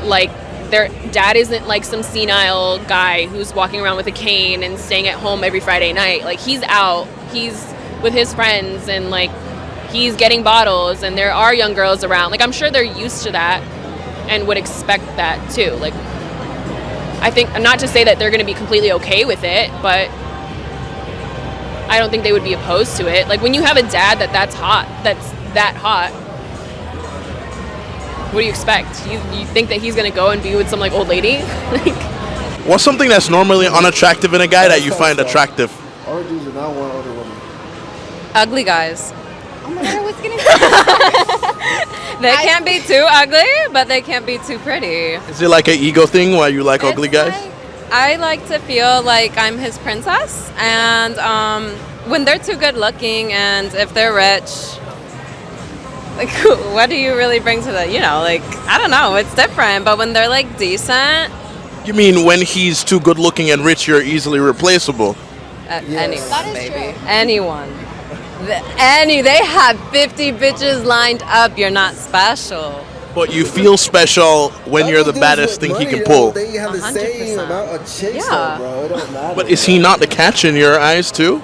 like their dad isn't like some senile guy who's walking around with a cane and staying at home every Friday night. Like, he's out, he's with his friends, and like
he's getting bottles and there are young girls around. Like, I'm sure they're used to that and would expect that too. Like, I think, not to say that they're going to be completely okay with it, but I don't think they would be opposed to it. Like, when you have a dad that's that hot, what do you expect? You think that he's going to go and be with some, like, old lady? Like,
What's something that's normally unattractive in a guy that you find attractive?
Older dudes do not want older women.
Ugly guys.
Oh my god, I was gonna say.
They can't be too ugly, but they can't be too pretty.
Is it like an ego thing why you like ugly guys?
I like to feel like I'm his princess, and when they're too good looking and if they're rich, like, what do you really bring to the, like, I don't know, it's different, but when they're like decent,
You mean when he's too good looking and rich, you're easily replaceable?
anyone,
That is
baby.
true.
Anyone. They have 50 bitches lined up, you're not special.
But you feel special when you're the baddest thing he can pull.
They have the same
100%.
amount of chicks,
Yeah.
though, bro. It don't matter.
But is he not the catch in your eyes too?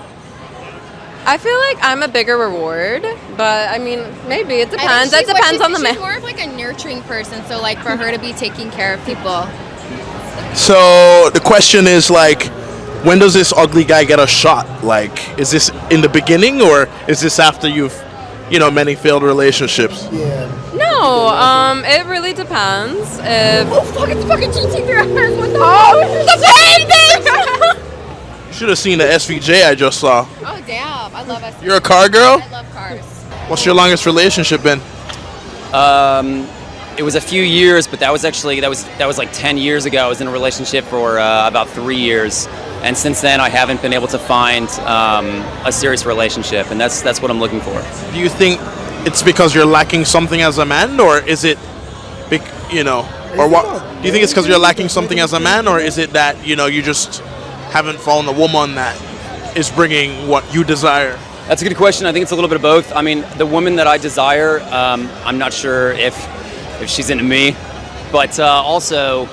I feel like I'm a bigger reward, but I mean, maybe it
I think
depends. It
she's-
depends on the
She's
man.
more of like a nurturing person, so like for her to be taking care of people.
So the question is like, when does this ugly guy get a shot? Like, is this in the beginning or is this after you've, many failed relationships?
Yeah.
No, it really depends. If
Oh fuck! It's fucking cheating through her. What the? Oh, it's the same thing.
You should have seen the SVJ I just saw.
Oh damn! I love us.
You're a car girl?
I love cars.
What's your longest relationship been?
It was a few years, but that was like 10 years ago. I was in a relationship for about 3 years, and since then I haven't been able to find a serious relationship, and that's what I'm looking for.
Do you think it's because you're lacking something as a man, or is it, or what? Do you think it's because you're lacking something as a man, or is it that you just haven't found a woman that is bringing what you desire?
That's a good question. I think it's a little bit of both. I mean, the woman that I desire, I'm not sure if she's into me, but also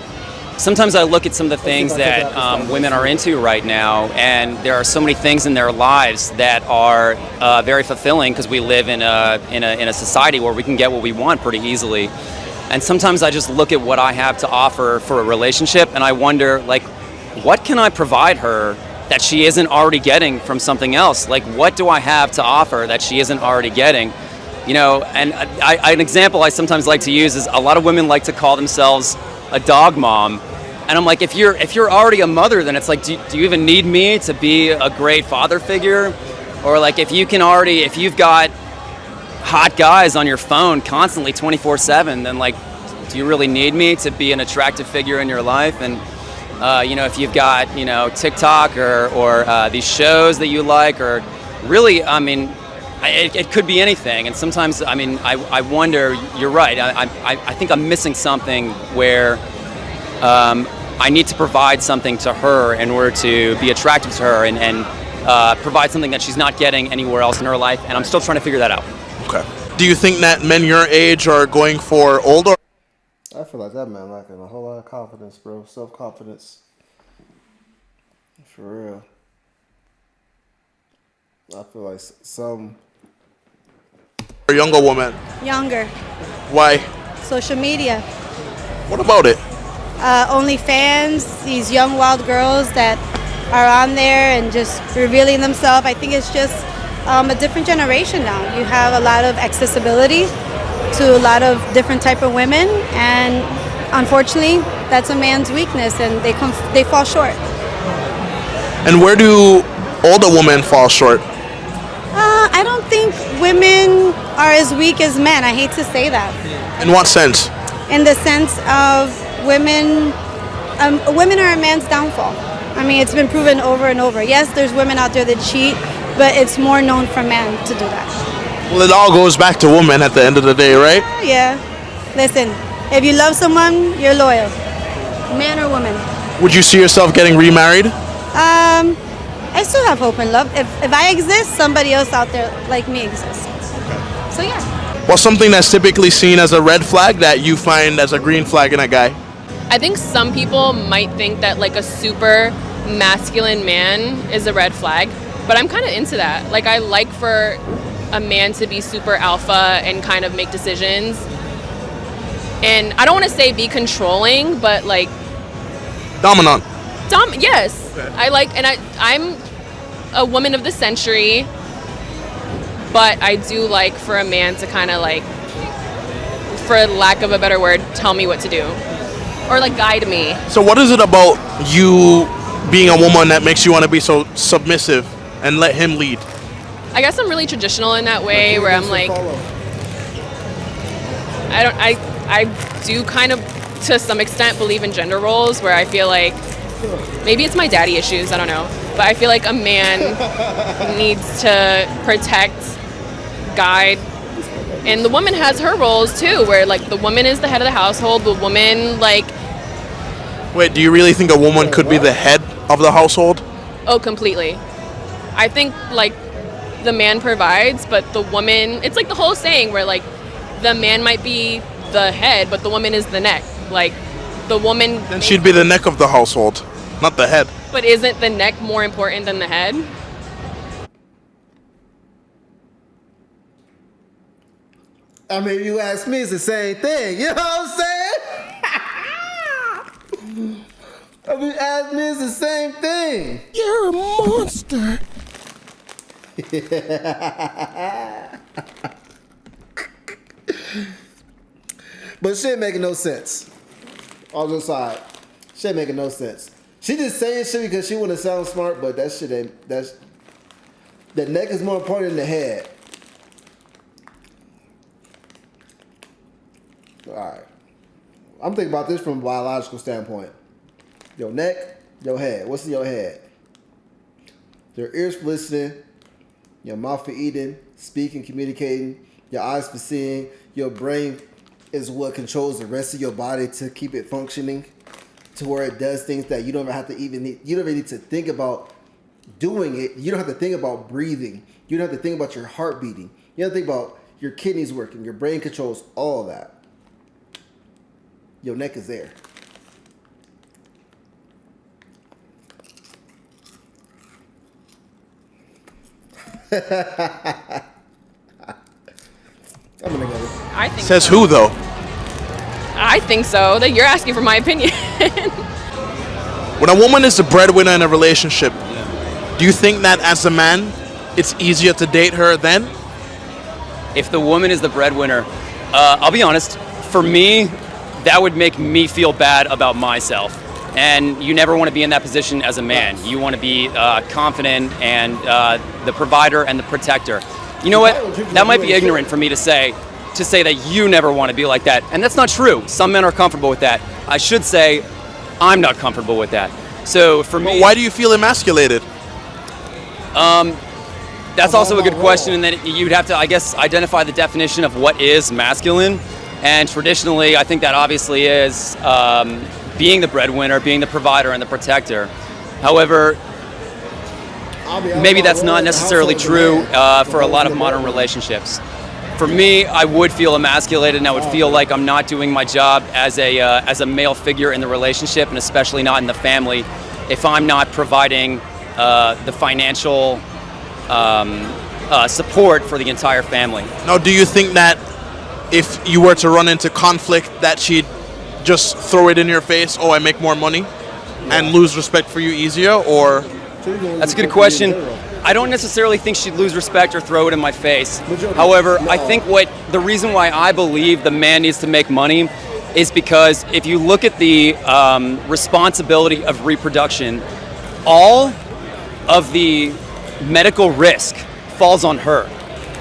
sometimes I look at some of the things that women are into right now, and there are so many things in their lives that are very fulfilling because we live in a society where we can get what we want pretty easily. And sometimes I just look at what I have to offer for a relationship, and I wonder, like, what can I provide her that she isn't already getting from something else? Like, what do I have to offer that she isn't already getting? And an example I sometimes like to use is a lot of women like to call themselves a dog mom. And I'm like, if you're already a mother, then it's like, do you even need me to be a great father figure? Or like, if you've got hot guys on your phone constantly 24/7, then like, do you really need me to be an attractive figure in your life? And if you've got TikTok or these shows that you like, or really, I mean, it could be anything. And sometimes, I mean, I wonder. You're right. I think I'm missing something where I need to provide something to her in order to be attractive to her and provide something that she's not getting anywhere else in her life. And I'm still trying to figure that out.
Okay. Do you think that men your age are going for older?
I feel like that man lacking a whole lot of confidence, bro. Self-confidence. For real. I feel like some...
Or younger woman?
Younger.
Why?
Social media.
What about it?
OnlyFans, these young wild girls that are on there and just revealing themselves. I think it's just a different generation now. You have a lot of accessibility to a lot of different type of women, and unfortunately, that's a man's weakness, and they fall short.
And where do older women fall short?
I don't think women are as weak as men. I hate to say that.
In what sense?
In the sense of women are a man's downfall. I mean, it's been proven over and over. Yes, there's women out there that cheat, but it's more known for men to do that.
Well, it all goes back to women at the end of the day, right?
Yeah. Listen, if you love someone, you're loyal. Man or woman.
Would you see yourself getting remarried?
I still have hope and love. If I exist, somebody else out there like me exists. So yeah.
What's something that's typically seen as a red flag that you find as a green flag in a guy?
I think some people might think that like a super masculine man is a red flag, but I'm kind of into that. Like, I like for a man to be super alpha and kind of make decisions. And I don't want to say be controlling, but like
Dominant.
yes. I'm a woman of the century, but I do like for a man to kind of like, for lack of a better word, tell me what to do or like guide me.
So what is it about you being a woman that makes you want to be so submissive and let him lead?
I guess I'm really traditional in that way where I'm like, I do kind of to some extent believe in gender roles where I feel like maybe it's my daddy issues, I don't know, but I feel like a man needs to protect, guide, and the woman has her roles too, where like the woman is the head of the household, the woman like...
Wait, do you really think a woman could be the head of the household?
Oh, completely. I think like the man provides, but the woman, it's like the whole saying where like the man might be the head, but the woman is the neck. Like the woman...
Then she'd be the neck of the household, not the head.
But isn't the neck more important than the head?
I mean, if you ask me, it's the same thing. You know what I'm saying? I mean, ask me, it's the same thing.
You're a monster.
But shit making no sense. On the side, shit making no sense. She just saying shit because she want to sound smart, but that shit ain't. That's the neck is more important than the head. All right, I'm thinking about this from a biological standpoint. Your neck, your head. What's in your head? Your ears for listening, your mouth for eating, speaking, communicating, your eyes for seeing, your brain is what controls the rest of your body to keep it functioning to where it does things that you don't even have to you don't even need to think about doing it. You don't have to think about breathing. You don't have to think about your heart beating. You don't have to think about your kidneys working. Your brain controls all of that. Your neck is there. I'm gonna go.
I think
Says
so.
who though?
I think so. That you're asking for my opinion.
When a woman is the breadwinner in a relationship, do you think that as a man, it's easier to date her then?
If the woman is the breadwinner, I'll be honest, for me, that would make me feel bad about myself. And you never want to be in that position as a man. You want to be confident and the provider and the protector. You know what? That might be ignorant for me to say that you never want to be like that. And that's not true. Some men are comfortable with that. I should say I'm not comfortable with that. So for me...
Why do you feel emasculated?
That's also a good question, and then you'd have to, I guess, identify the definition of what is masculine. And traditionally, I think that obviously is being the breadwinner, being the provider, and the protector. However, maybe that's not necessarily true for a lot of modern relationships. For me, I would feel emasculated, and I would feel like I'm not doing my job as a male figure in the relationship, and especially not in the family, if I'm not providing the financial support for the entire family.
Now, do you think that if you were to run into conflict, that she'd just throw it in your face, oh, I make more money, and lose respect for you easier, or?
That's a good question. I don't necessarily think she'd lose respect or throw it in my face. However, I think the reason why I believe the man needs to make money is because if you look at the responsibility of reproduction, all of the medical risk falls on her.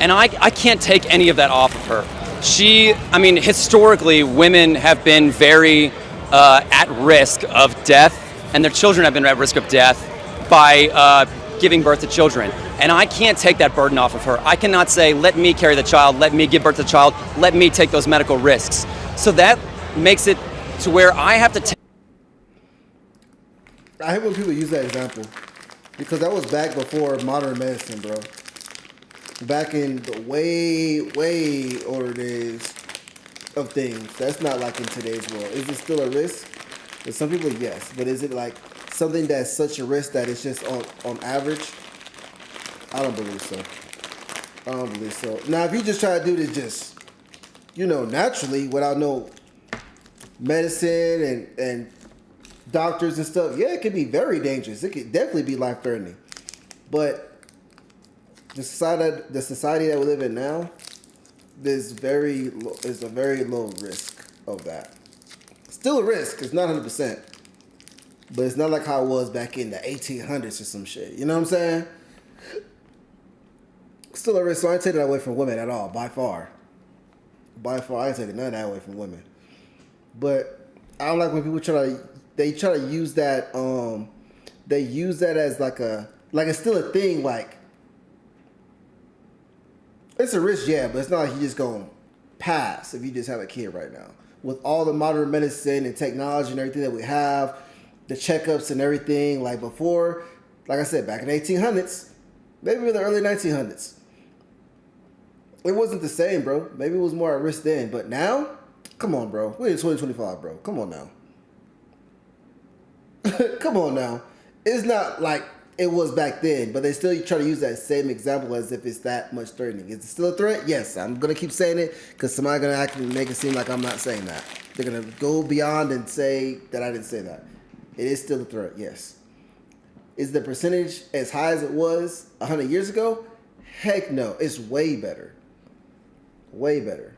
And I can't take any of that off of her. Historically, women have been very at risk of death, and their children have been at risk of death by giving birth to children. And I can't take that burden off of her. I cannot say, let me carry the child, let me give birth to the child, let me take those medical risks. So that makes it to where I have to take...
I hate when people use that example because that was back before modern medicine, bro. Back in the way older days of things. That's not like in today's world. Is it still a risk? For some people, yes. But is it like something that's such a risk that it's just on average? I don't believe so. I don't believe so. Now, if you just try to do this just, naturally without no medicine and doctors and stuff, yeah, it can be very dangerous. It could definitely be life-threatening. But the society that we live in now, there's a very low risk of that. Still a risk. It's not 100%. But it's not like how it was back in the 1800s or some shit. You know what I'm saying? Still a risk. So I ain't taking that away from women at all, by far. By far, I ain't taking none of that away from women. But I don't like when people try to use that. They use that as like it's still a thing. Like it's a risk, yeah, but it's not like you just gonna pass if you just have a kid right now. With all the modern medicine and technology and everything that we have, the checkups and everything, like before, like I said, back in the 1800s, maybe in the early 1900s, it wasn't the same, bro. Maybe it was more at risk then, but now, come on, bro. We're in 2025, bro. Come on now. Come on now. It's not like it was back then, but they still try to use that same example as if it's that much threatening. Is it still a threat? Yes, I'm going to keep saying it because somebody's going to actually make it seem like I'm not saying that. They're going to go beyond and say that I didn't say that. It is still a threat, yes. Is the percentage as high as it was 100 years ago? Heck no. It's way better. Way better.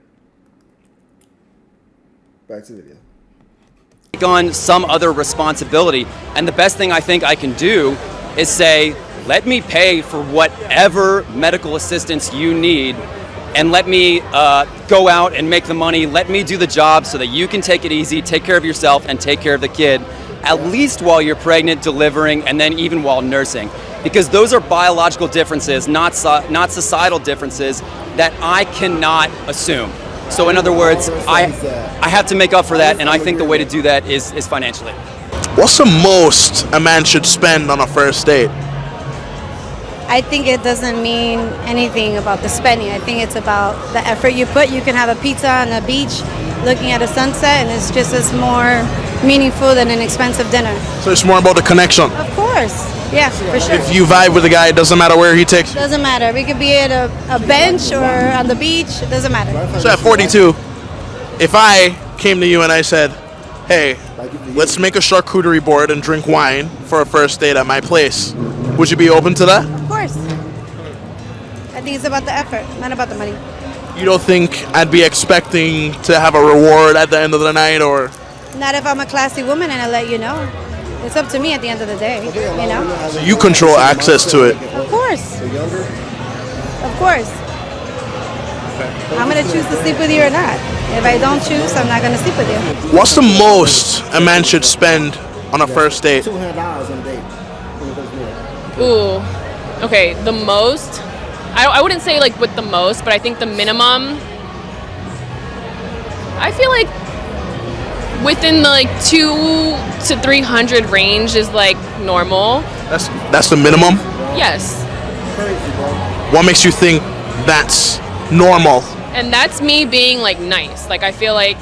Back to the video.
Take on some other responsibility. And the best thing I think I can do is say, let me pay for whatever medical assistance you need and let me go out and make the money. Let me do the job so that you can take it easy, take care of yourself, and take care of the kid, at least while you're pregnant, delivering, and then even while nursing. Because those are biological differences, not societal differences that I cannot assume. So in other words, I have to make up for that, and I think the way to do that is financially.
What's the most a man should spend on a first date?
I think it doesn't mean anything about the spending. I think it's about the effort you put. You can have a pizza on the beach looking at a sunset, and it's just as more meaningful than an expensive dinner.
So it's more about the connection.
Of course. Yeah, for sure.
If you vibe with a guy, it doesn't matter where he takes you.
Doesn't matter. We could be at a bench or on the beach. It doesn't matter.
So at 42, if I came to you and I said, hey, let's make a charcuterie board and drink wine for a first date at my place, would you be open to that?
Of course. I think it's about the effort, not about the money.
You don't think I'd be expecting to have a reward at the end of the night, or?
Not if I'm a classy woman and I let you know. It's up to me at the end of the day, you know?
So you control access to it.
Of course. Of course. I'm going to choose to sleep with you or not. If I don't choose, I'm not going to sleep with you.
What's the most a man should spend on a first date?
$200 on a date.
Ooh, okay, the most, I wouldn't say like with the most, but I think the minimum, I feel like within the like 200 to 300 range is like normal.
That's the minimum?
Yes.
What makes you think that's normal?
And that's me being like nice. Like I feel like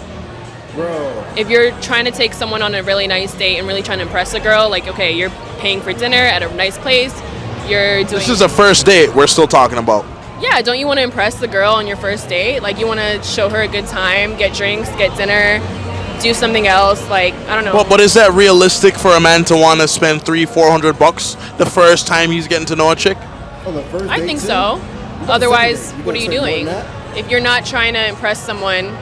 if you're trying to take someone on a really nice date and really trying to impress a girl, like okay, you're paying for dinner at a nice place, you're doing...
This is a first date we're still talking about.
Yeah, don't you want to impress the girl on your first date? Like you want to show her a good time, get drinks, get dinner, do something else, like, I don't know.
Well, but is that realistic for a man to want to spend $300-400 the first time he's getting to know a chick?
I think so. Otherwise, what are you doing? If you're not trying to impress someone,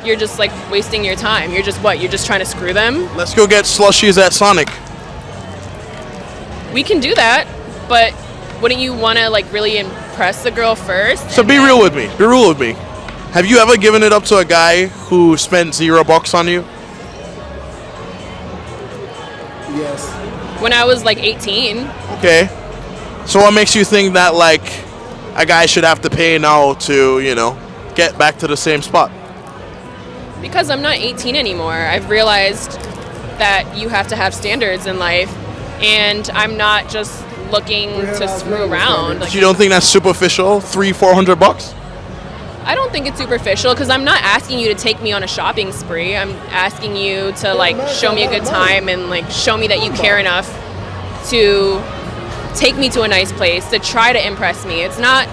you're just like wasting your time. You're just what? You're just trying to screw them?
Let's go get slushies at Sonic.
We can do that, but wouldn't you want to like really impress the girl first?
So be real with me. Be real with me. Have you ever given it up to a guy who spent $0 on you?
Yes.
When I was like 18.
Okay. So what makes you think that like a guy should have to pay now to, you know, get back to the same spot?
Because I'm not 18 anymore. I've realized that you have to have standards in life, and I'm not just looking to screw around.
Like, you don't think that's superficial? $300-400?
I don't think it's superficial because I'm not asking you to take me on a shopping spree. I'm asking you to like show me a good time and like show me that you care enough to take me to a nice place, to try to impress me. It's not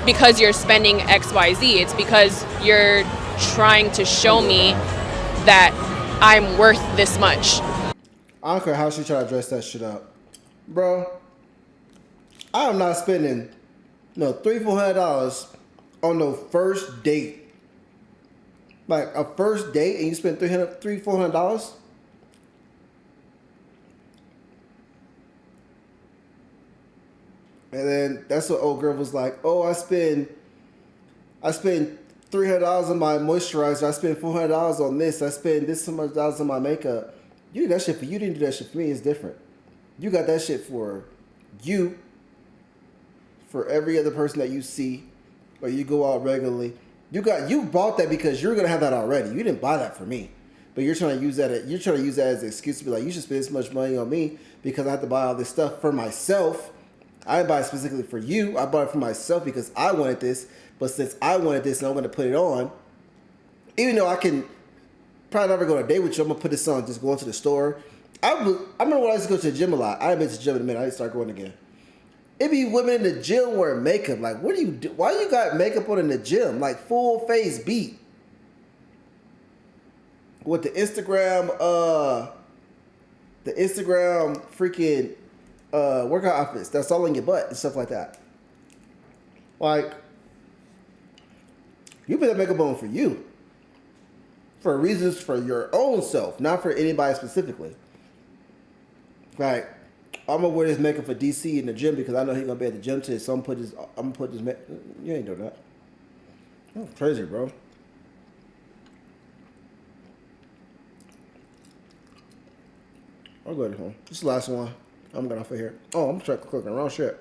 because you're spending XYZ. It's because you're trying to show me that I'm worth this much.
I don't care how she try to dress that shit up. Bro, I am not spending no $300-400 on no first date. Like a first date and you spend $300-400? And then that's what old girl was like, oh, I spend $300 on my moisturizer, I spend $400 on this, I spend this so much dollars on my makeup. You did that shit for you, didn't do that shit for me, it's different. You got that shit for you, for every other person that you see, or you go out regularly. You bought that because you're gonna have that already. You didn't buy that for me. But you're trying to use that as an excuse to be like, you should spend this much money on me because I have to buy all this stuff for myself. I didn't buy it specifically for you. I bought it for myself because I wanted this. But since I wanted this and I'm going to put it on, even though I can probably never go on a date with you, I'm going to put this on just going to the store. I remember when I used to go to the gym a lot. I haven't been to the gym in a minute. I need to start going again. It be women in the gym wearing makeup. Like, what do you do? Why you got makeup on in the gym? Like, full face beat. With the Instagram freaking workout outfits that's all on your butt and stuff like that. Like, you put that makeup on for you. For reasons for your own self, not for anybody specifically. Like, I'm gonna wear this makeup for DC in the gym because I know he's gonna be at the gym today, so I'm gonna put this makeup. You ain't doing that. That's crazy, bro. I'll go to home. This is the last one. I'm going off of here. Oh, I'm trying to click on the wrong shit.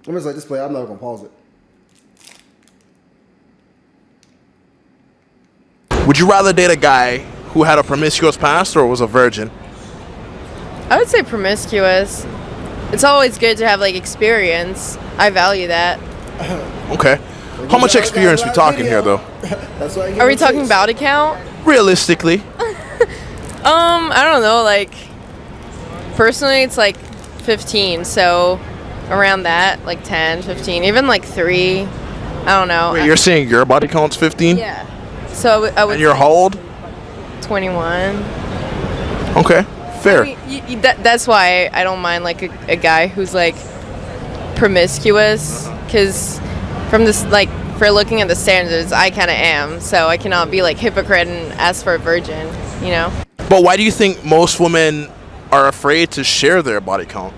I'm just like this play. I'm not gonna pause it.
Would you rather date a guy who had a promiscuous past or was a virgin?
I would say promiscuous. It's always good to have like experience. I value that.
Okay. How much experience we talking here, though?
That's why.
Are we talking body count?
Realistically.
I don't know, like, personally it's like 15, so around that, like 10, 15, even like 3, I don't know.
Wait, you're saying your body count's 15?
Yeah. So I would
And you're how old?
21.
Okay, fair.
I mean, that's why I don't mind like a guy who's like promiscuous, because from this, like, for looking at the standards, I kind of am, so I cannot be like hypocrite and ask for a virgin, you know?
But why do you think most women are afraid to share their body count?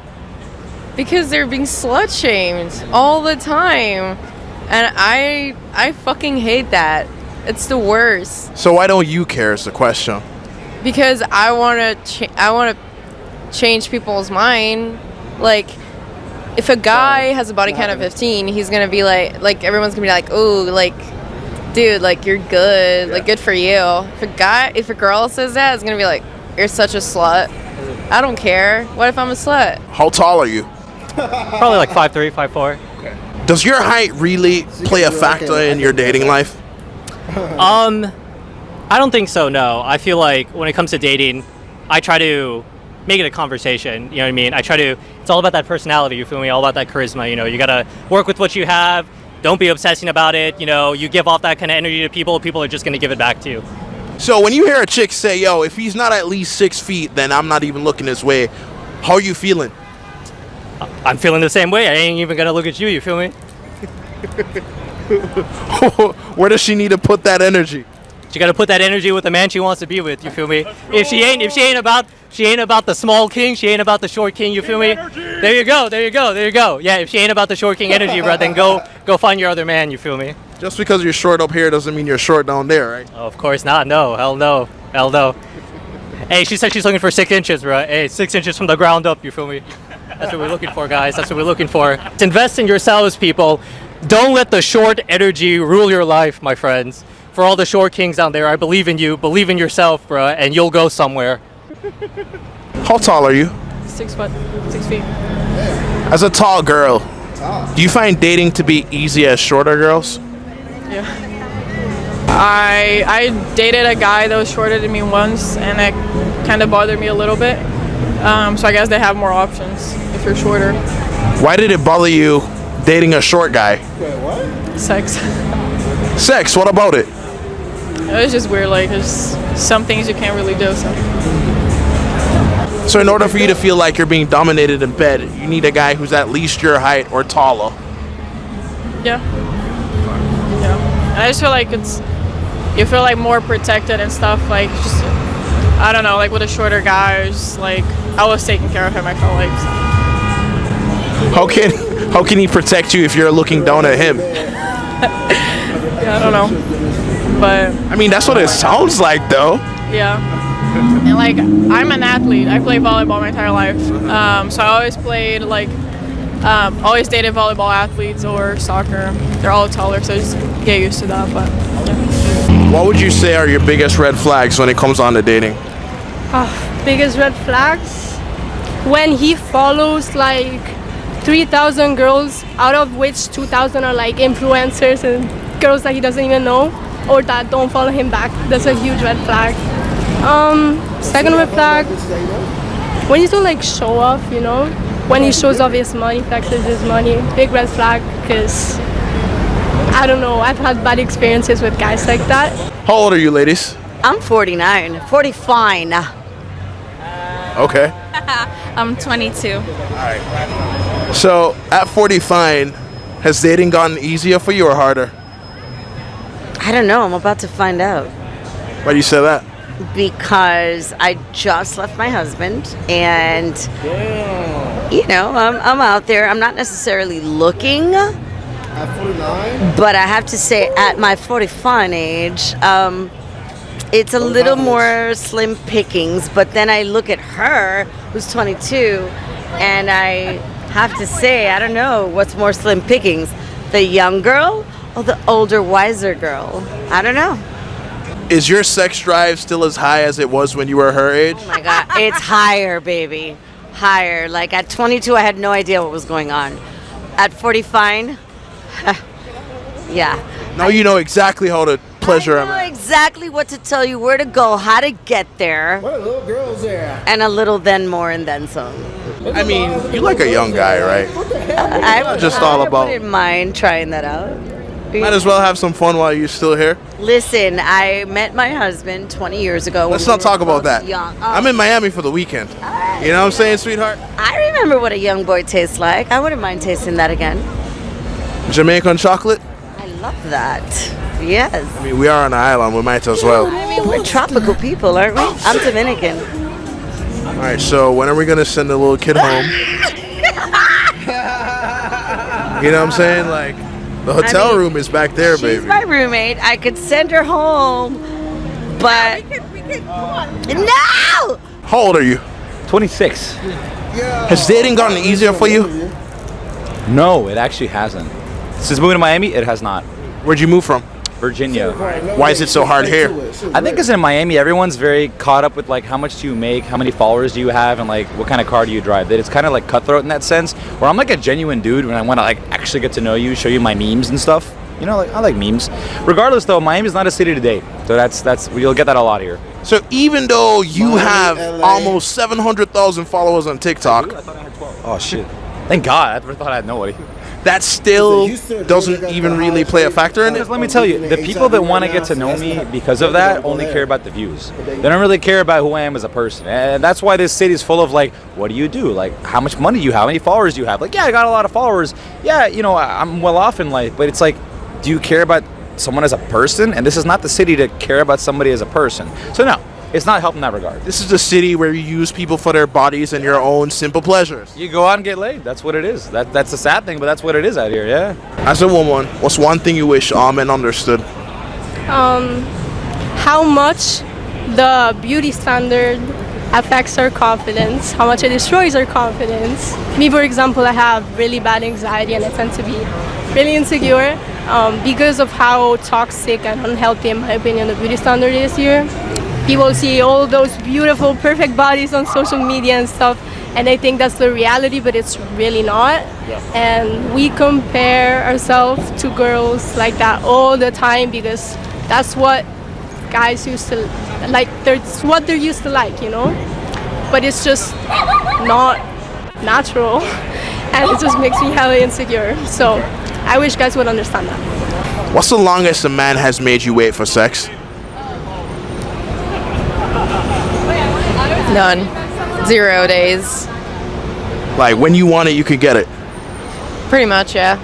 Because they're being slut shamed all the time, and I fucking hate that. It's the worst.
So why don't you care is the question.
Because I want to change people's mind. Like, if a guy has a body count of 15, he's gonna be like everyone's gonna be like, oh, like, dude, like, you're good, like, good for you. If a girl says that, it's gonna be like, you're such a slut. I don't care. What if I'm a slut?
How tall are you?
Probably like 5'3", 5'4".
Okay. Does your height really play a factor in your dating life?
I don't think so, no. I feel like when it comes to dating, I try to make it a conversation, you know what I mean? It's all about that personality, you feel me? All about that charisma, you know? You gotta work with what you have. Don't be obsessing about it, you know? You give off that kind of energy to people are just gonna give it back to you.
So when you hear a chick say, yo, if he's not at least 6 feet, then I'm not even looking his way, how are you feeling?
I'm feeling the same way. I ain't even gonna look at you, you feel me?
Where does she need to put that energy?
She gotta put that energy with the man she wants to be with, you feel me? If she ain't about the small king, she ain't about the short king, you feel me? There you go. Yeah, if she ain't about the short king energy, bro, then go find your other man, you feel me?
Just because you're short up here doesn't mean you're short down there, right?
Oh, of course not. No, hell no. Hey, she said she's looking for 6 inches, bro. Hey, 6 inches from the ground up, you feel me? That's what we're looking for, guys. That's what we're looking for. Invest in yourselves, people. Don't let the short energy rule your life, my friends. For all the short kings out there, I believe in you. Believe in yourself, bro, and you'll go somewhere.
How tall are you?
6 feet.
As a tall girl, do you find dating to be easy as shorter girls?
Yeah. I dated a guy that was shorter than me once, and it kind of bothered me a little bit. So I guess they have more options if you're shorter.
Why did it bother you dating a short guy?
Sex.
Sex, what about it?
It's just weird. Like, there's some things you can't really do.
So in order for you to feel like you're being dominated in bed, you need a guy who's at least your height or taller.
Yeah. I just feel like you feel like more protected and stuff. Like, just, I don't know, like with a shorter guy, it's just like, I was taking care of him, I felt like.
How can he protect you if you're looking down at him?
Yeah, I don't know. But
I mean, that's what it sounds like, though.
yeah. And like, I'm an athlete. I played volleyball my entire life. So I always played like, always dated volleyball athletes or soccer. They're all taller, so I just get used to that. But yeah.
What would you say are your biggest red flags when it comes on to dating?
Biggest red flags? When he follows like 3,000 girls, out of which 2,000 are like influencers and girls that he doesn't even know or that don't follow him back. That's a huge red flag. Second red flag, when he's doing like show off, you know, when he shows off his money, flexes his money, big red flag, because I don't know, I've had bad experiences with guys like that.
How old are you, ladies?
I'm 49. 40 fine.
Okay.
I'm 22.
So at 40 fine, has dating gotten easier for you or harder?
I don't know. I'm about to find out.
Why do you say that?
Because I just left my husband and, you know, I'm out there. I'm not necessarily looking.
At 49?
But I have to say, at my 45 age, it's a little more slim pickings. But then I look at her, who's 22, and I have to say, I don't know what's more slim pickings, the young girl or the older, wiser girl. I don't know.
Is your sex drive still as high as it was when you were her age?
Oh my God, it's higher, baby. Higher. Like at 22, I had no idea what was going on. At 45, yeah.
Now you know exactly how to pleasure
I
a
know
man.
exactly what to tell you, where to go, how to get there.
What are little girls there?
And a little then more and then some.
I mean, you like a young guy, right?
I
Just all about-
wouldn't mind trying that out.
Might as well have some fun while you're still here.
Listen, I met my husband 20 years ago.
Let's
when
not
we
talk
were
about
both
that.
young.
I'm in Miami for the weekend. You know what I'm saying, sweetheart?
I remember what a young boy tastes like. I wouldn't mind tasting that again.
Jamaican chocolate?
I love that. Yes.
I mean, we are on an island. We might as well.
I mean, we're tropical people, aren't we? I'm Dominican.
All right, so when are we going to send the little kid home? You know what I'm saying? Like, the hotel room is back there,
She's
baby.
my roommate. I could send her home, but no.
How old are you?
26.
Has dating gotten easier for you?
No, it actually hasn't. Since moving to Miami, it has not.
Where'd you move from?
Virginia.
Why is it so hard here?
I think because in Miami, everyone's very caught up with like how much do you make, how many followers do you have, and like what kind of car do you drive. That it's kind of like cutthroat in that sense. Where I'm like a genuine dude when I want to like actually get to know you, show you my memes and stuff. You know, like I like memes. Regardless, though, Miami's not a city to date, so that's you'll get that a lot here.
So even though you have almost 700,000 followers on TikTok,
Oh shit! Thank God, I never thought I had nobody.
that still doesn't even really play a factor in it.
Because let me tell you, the people that want to get to know me because of that only care about the views. They don't really care about who I am as a person. And that's why this city is full of like, what do you do? Like, how much money do you have? How many followers do you have? Like, yeah, I got a lot of followers. Yeah, you know, I'm well off in life. But it's like, do you care about someone as a person? And this is not the city to care about somebody as a person. So no, it's not helping in that regard.
This is a city where you use people for their bodies and your own simple pleasures.
You go out and get laid. That's what it is. That's the sad thing, but that's what it is out here, yeah.
As a woman, what's one thing you wish all men understood?
How much the beauty standard affects our confidence, how much it destroys our confidence. Me, for example, I have really bad anxiety and I tend to be really insecure because of how toxic and unhealthy, in my opinion, the beauty standard is here. People see all those beautiful, perfect bodies on social media and stuff, and they think that's the reality, but it's really not. And we compare ourselves to girls like that all the time because that's what guys used to like. That's what they're used to like, you know. But it's just not natural.
and it just makes me hella insecure. So I wish guys would understand that.
What's the longest a man has made you wait for sex?
None. 0 days.
Like when you want it, you can get it.
Pretty much, yeah.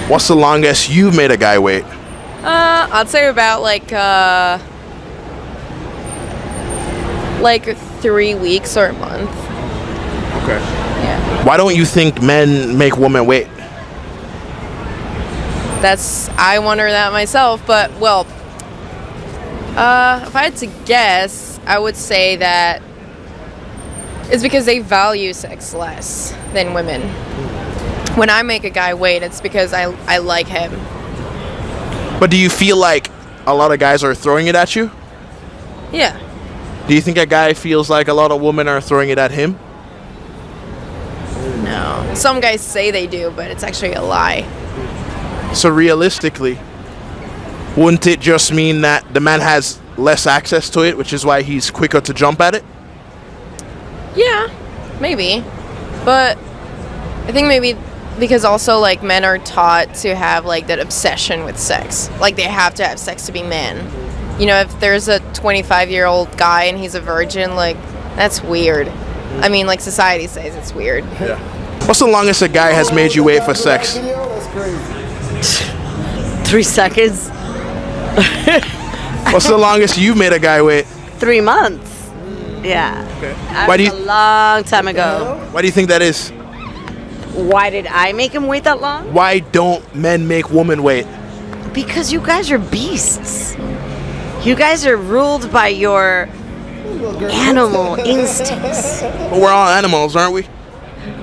What's the longest you've made a guy wait?
I'd say about like 3 weeks or a month.
Okay. Why don't you think men make women wait?
I wonder that myself, but well, if I had to guess, I would say that it's because they value sex less than women. When I make a guy wait, it's because I like him.
But do you feel like a lot of guys are throwing it at you?
Yeah.
Do you think a guy feels like a lot of women are throwing it at him?
No. Some guys say they do, but it's actually a lie.
So realistically, wouldn't it just mean that the man has less access to it, which is why he's quicker to jump at it?
Yeah, maybe. But I think maybe because also like men are taught to have like that obsession with sex. Like they have to have sex to be men. You know, if there's a 25-year-old guy and he's a virgin, like that's weird. I mean, like society says it's weird.
Yeah. What's the longest a guy has made you wait for sex?
That's crazy.
3 seconds.
What's the longest you've made a guy wait?
3 months. Yeah.
Okay.
That was a long time ago.
Why do you think that is?
Why did I make him wait that long?
Why don't men make women wait?
Because you guys are beasts. You guys are ruled by your animal instincts.
But we're all animals, aren't we?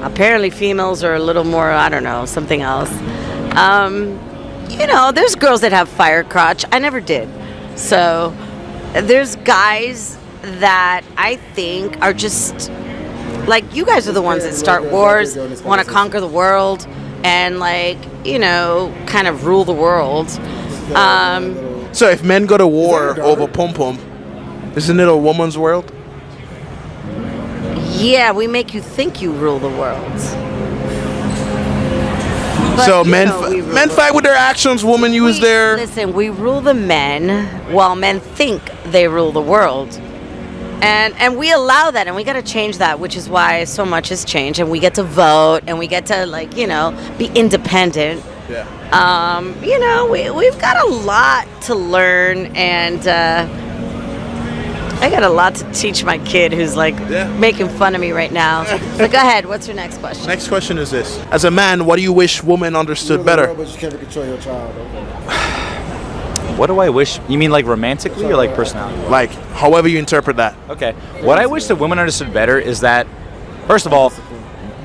Apparently females are a little more, I don't know, something else. You know, there's girls that have fire crotch. I never did. So there's guys that I think are just like, you guys are the ones that start wars, want to conquer the world, and like, you know, kind of rule the world.
So if men go to war over pom pom, isn't it a woman's world?
Yeah, we make you think you rule the world. But,
so
you
men
know, we rule
men
the
fight with their actions, women use their...
Listen, we rule the men while men think they rule the world. And we allow that, and we got to change that, which is why so much has changed, and we get to vote, and we get to, like, you know, be independent.
Yeah.
You know, we've got a lot to learn, and I got a lot to teach my kid who's, like, making fun of me right now. So go ahead, what's your next question?
Next question is this. As a man, what do you wish women understood better?
But you can't control your child.
What do I wish? You mean like romantically or like personality?
Like, however you interpret that.
Okay. What I wish that women understood better is that, first of all,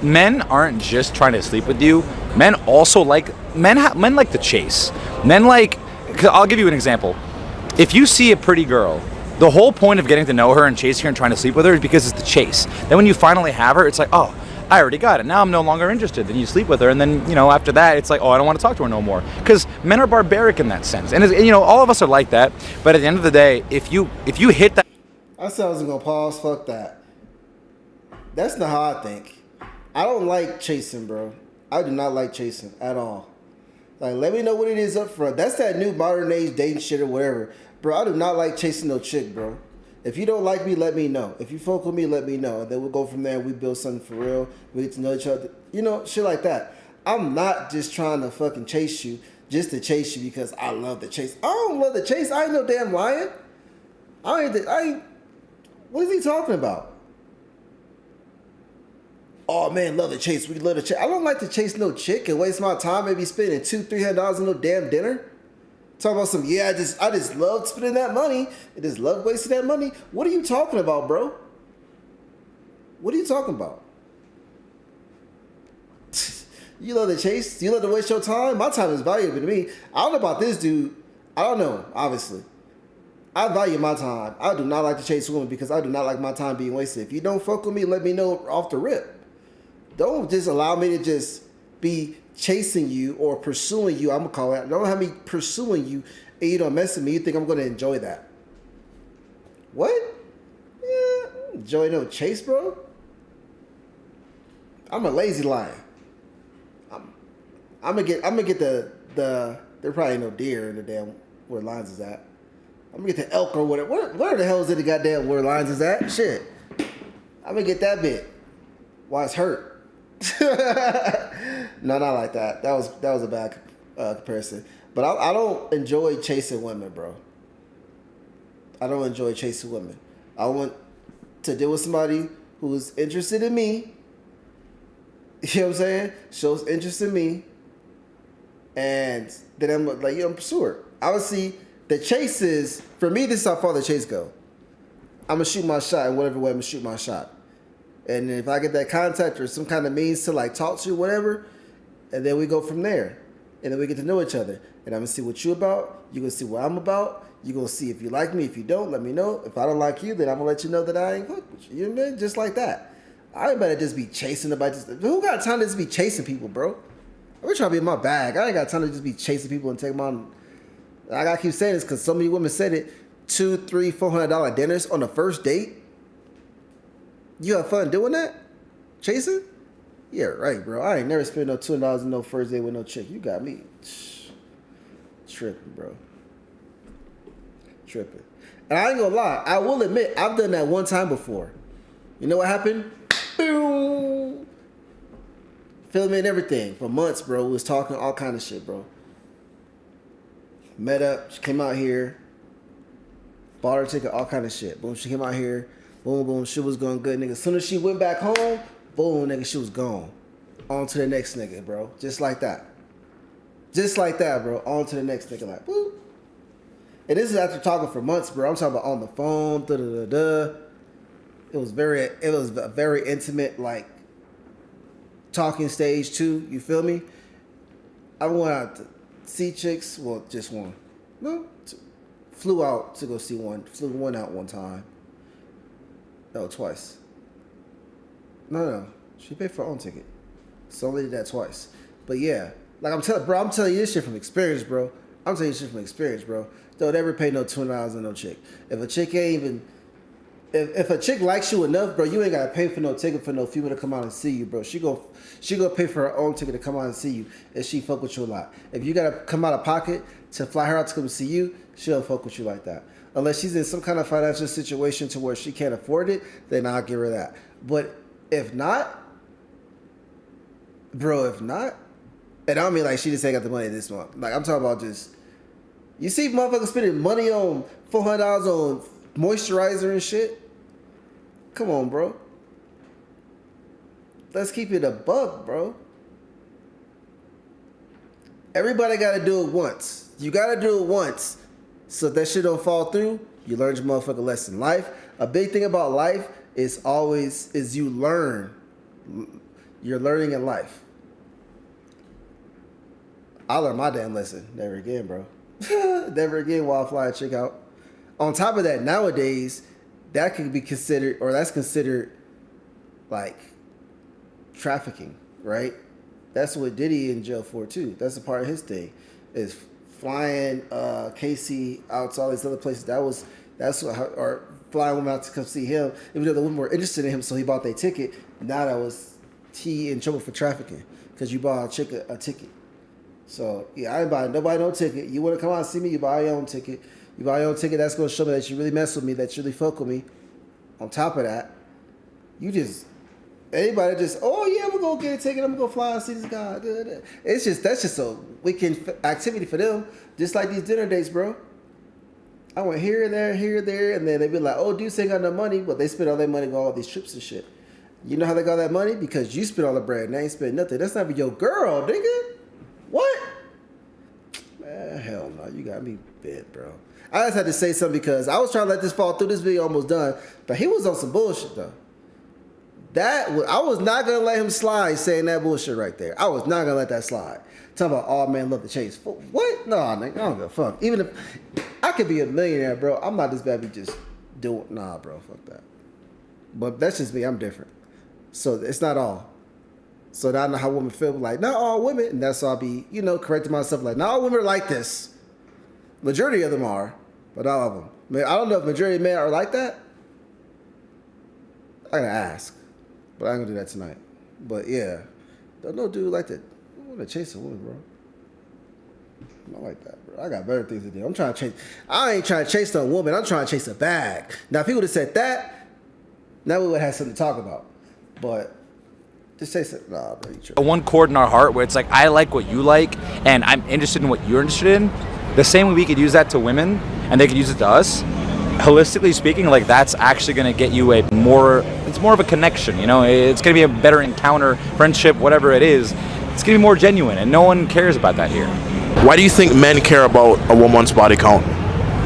men aren't just trying to sleep with you. Men also like men like the chase. Men like, 'cause I'll give you an example. If you see a pretty girl, the whole point of getting to know her and chasing her and trying to sleep with her is because it's the chase. Then when you finally have her, it's like, oh, I already got it. Now I'm no longer interested. Then you sleep with her, and then, you know, after that, it's like, oh, I don't want to talk to her no more. Because men are barbaric in that sense, and you know, all of us are like that. But at the end of the day, if you hit that,
I said I was gonna pause. Fuck that. That's not how I think. I don't like chasing, bro. I do not like chasing at all. Like, let me know what it is up front. That's that new modern age dating shit or whatever, bro. I do not like chasing no chick, bro. If you don't like me, let me know. If you fuck with me, let me know. And then we'll go from there and we build something for real. We get to know each other. You know, shit like that. I'm not just trying to fucking chase you just to chase you because I love the chase. I don't love the chase. I ain't no damn lion. I ain't. What is he talking about? Oh man, love the chase. We love the chase. I don't like to chase no chick and waste my time. Maybe spending $200-$300 on no damn dinner. Talking about some, yeah, I just love spending that money. I just love wasting that money. What are you talking about, bro? What are you talking about? You love the chase? You love to waste your time? My time is valuable to me. I don't know about this dude. I don't know, obviously. I value my time. I do not like to chase women because I do not like my time being wasted. If you don't fuck with me, let me know off the rip. Don't just allow me to just be chasing you or pursuing you. I'm gonna call it. Don't have me pursuing you and you don't mess with me. You think I'm gonna enjoy that? What? Yeah, enjoy no chase, bro. I'm a lazy lion. I'm gonna get the there probably ain't no deer in the damn where lions is at. I'm gonna get the elk or whatever. Where the hell is it the goddamn where lions is at? Shit. I'm gonna get that bit. Why it's hurt. No, not like that. That was a bad comparison. But I don't enjoy chasing women, bro. I don't enjoy chasing women. I want to deal with somebody who's interested in me. You know what I'm saying? Shows interest in me. And then I'm like, I'm pursue her. Obviously, the chase is, for me, this is how far the chase go. I'm going to shoot my shot in whatever way I'm going to shoot my shot. And if I get that contact or some kind of means to like talk to you, whatever, and then we go from there. And then we get to know each other. And I'm going to see what you about. You're going to see what I'm about. You're going to see if you like me. If you don't, let me know. If I don't like you, then I'm going to let you know that I ain't fuck with you. You know what I mean? Just like that. I ain't better just be chasing about this. Who got time to just be chasing people, bro? I'm trying to be in my bag. I ain't got time to just be chasing people and take them on. I gotta keep saying this because so many women said it. $200, $300, $400 dinners on the first date. You have fun doing that? Chasing? Yeah, right, bro. I ain't never spent no $200 on no first date with no chick. You got me tripping, bro. Tripping. And I ain't gonna lie. I will admit I've done that one time before. You know what happened? Boom. Filming and everything for months, bro. We was talking all kind of shit, bro. Met up. She came out here. Bought her ticket, all kind of shit. Boom, she came out here. Boom, boom, shit was going good, nigga. As soon as she went back home, boom, nigga, she was gone. On to the next nigga, bro. Just like that. Just like that, bro. On to the next nigga, like, boop. And this is after talking for months, bro. I'm talking about on the phone, da-da-da-da. It was a very intimate, like, talking stage too. You feel me? I went out to see chicks. Well, just one. No, flew out to go see one. Flew one out one time. No, twice. No. She paid for her own ticket. So I only did that twice. But yeah, like I'm telling you this shit from experience, bro. I'm telling you this shit from experience, bro. Don't ever pay no $20 on no chick. If a chick ain't even, if a chick likes you enough, bro, you ain't gotta pay for no ticket for no female to come out and see you, bro. She go pay for her own ticket to come out and see you, and she fuck with you a lot. If you gotta come out of pocket to fly her out to come see you, she don't fuck with you like that. Unless she's in some kind of financial situation to where she can't afford it, then I'll give her that. But if not, bro, and I don't mean like she just ain't got the money this month. Like I'm talking about just, you see motherfuckers spending money on $400 on moisturizer and shit. Come on, bro. Let's keep it a buck, bro. Everybody got to do it once. You got to do it once. So if that shit don't fall through, you learn your motherfucking lesson. Life, a big thing about life is you learn. You're learning in life. I learned my damn lesson. Never again, bro. Never again while I fly a chick out. On top of that, nowadays, that could be considered, or that's considered like trafficking, right? That's what Diddy in jail for too. That's a part of his thing, is flying Casey out to all these other places. Or flying women out to come see him, even though the women were interested in him, so he bought their ticket. Now that was he in trouble for trafficking because you bought a chick a ticket. So yeah, I ain't buying nobody no ticket. You want to come out and see me? You buy your own ticket. You buy your own ticket. That's gonna show me that you really mess with me. That you really fuck with me. On top of that, anybody just, oh yeah, I'm gonna go get a ticket. I'm gonna go fly and see this guy. That's just a weekend activity for them. Just like these dinner dates, bro. I went here, there, and then they be like, oh, dudes ain't got no money, but they spend all their money on all these trips and shit. You know how they got that money? Because you spent all the bread and they ain't spent nothing. That's not even your girl, nigga. What? Man, hell no. You got me bent, bro. I just had to say something because I was trying to let this fall through. This video almost done. But he was on some bullshit, though. I was not going to let him slide saying that bullshit right there. I was not going to let that slide. Talking about, oh, man, love the chase. What? No, nigga, I don't give a fuck. Even if I could be a millionaire, bro, I'm not this bad be just doing, nah, bro, fuck that. But that's just me. I'm different. So it's not all. So now I know how women feel. Like, not all women. And that's why I'll be, correcting myself. Like, not all women are like this. Majority of them are. But not all of them. I don't know if majority of men are like that. I gotta ask. But I ain't gonna do that tonight. But yeah, don't no dude like that. I want to chase a woman, bro. Not like that, bro. I got better things to do. I ain't trying to chase no woman. I'm trying to chase a bag. Now, if people would have said that, now we would have something to talk about. But just chase it. Nah, bro.
One chord in our heart where it's like, I like what you like, and I'm interested in what you're interested in. The same way we could use that to women, and they could use it to us. Holistically speaking, like that's actually going to get you it's more of a connection, you know? It's going to be a better encounter, friendship, whatever it is. It's going to be more genuine, and no one cares about that here.
Why do you think men care about a woman's body count?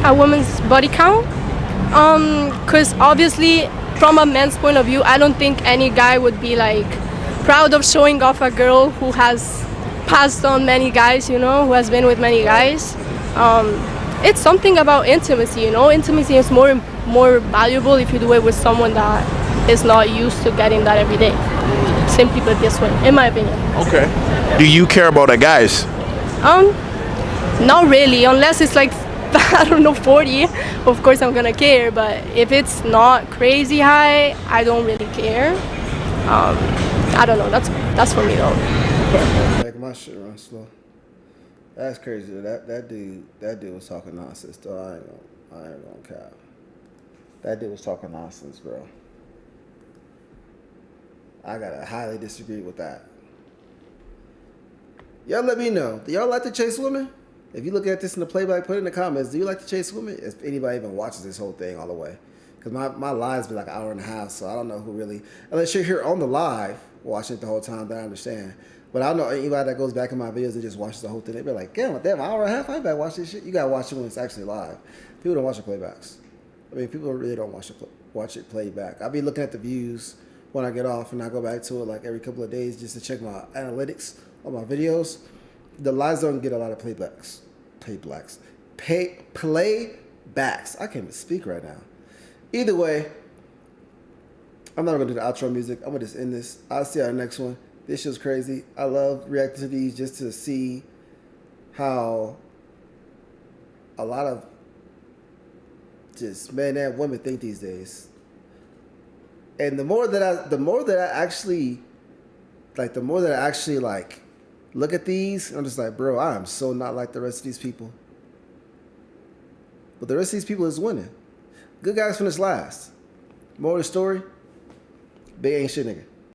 A woman's body count? Because obviously, from a man's point of view, I don't think any guy would be like proud of showing off a girl who has passed on many guys, you know, who has been with many guys. It's something about intimacy, you know. Intimacy is more valuable if you do it with someone that is not used to getting that every day. Simply put this way, in my opinion.
Okay. Do you care about a guys?
Not really, unless it's like I don't know 40. Of course I'm gonna care, but if it's not crazy high, I don't really care. I don't know. That's for me though.
Like my shit run slow. That's crazy. That dude was talking nonsense. Though I ain't gonna cap. That dude was talking nonsense, bro. I gotta highly disagree with that. Y'all let me know. Do y'all like to chase women? If you look at this in the playback, put it in the comments. Do you like to chase women? If anybody even watches this whole thing all the way. Because my lives be like an hour and a half, so I don't know who really, unless you're here on the live watching it the whole time, then I understand. But I don't know anybody that goes back in my videos and just watches the whole thing. They be like, damn, an hour and a half, I ain't back watch this shit. You gotta watch it when it's actually live. People don't watch the playbacks. I mean, people really don't watch it playback. I be looking at the views when I get off, and I go back to it like every couple of days just to check my analytics on my videos. The lives don't get a lot of playbacks. Playbacks. I can't even speak right now. Either way, I'm not gonna do the outro music. I'm gonna just end this. I'll see you on the next one. This show's crazy. I love reacting to these just to see how a lot of just men and women think these days. And the more that I actually look at these, I'm just like, bro, I am so not like the rest of these people. But the rest of these people is winning. Good guys finish last. More of the story, big ain't shit nigga.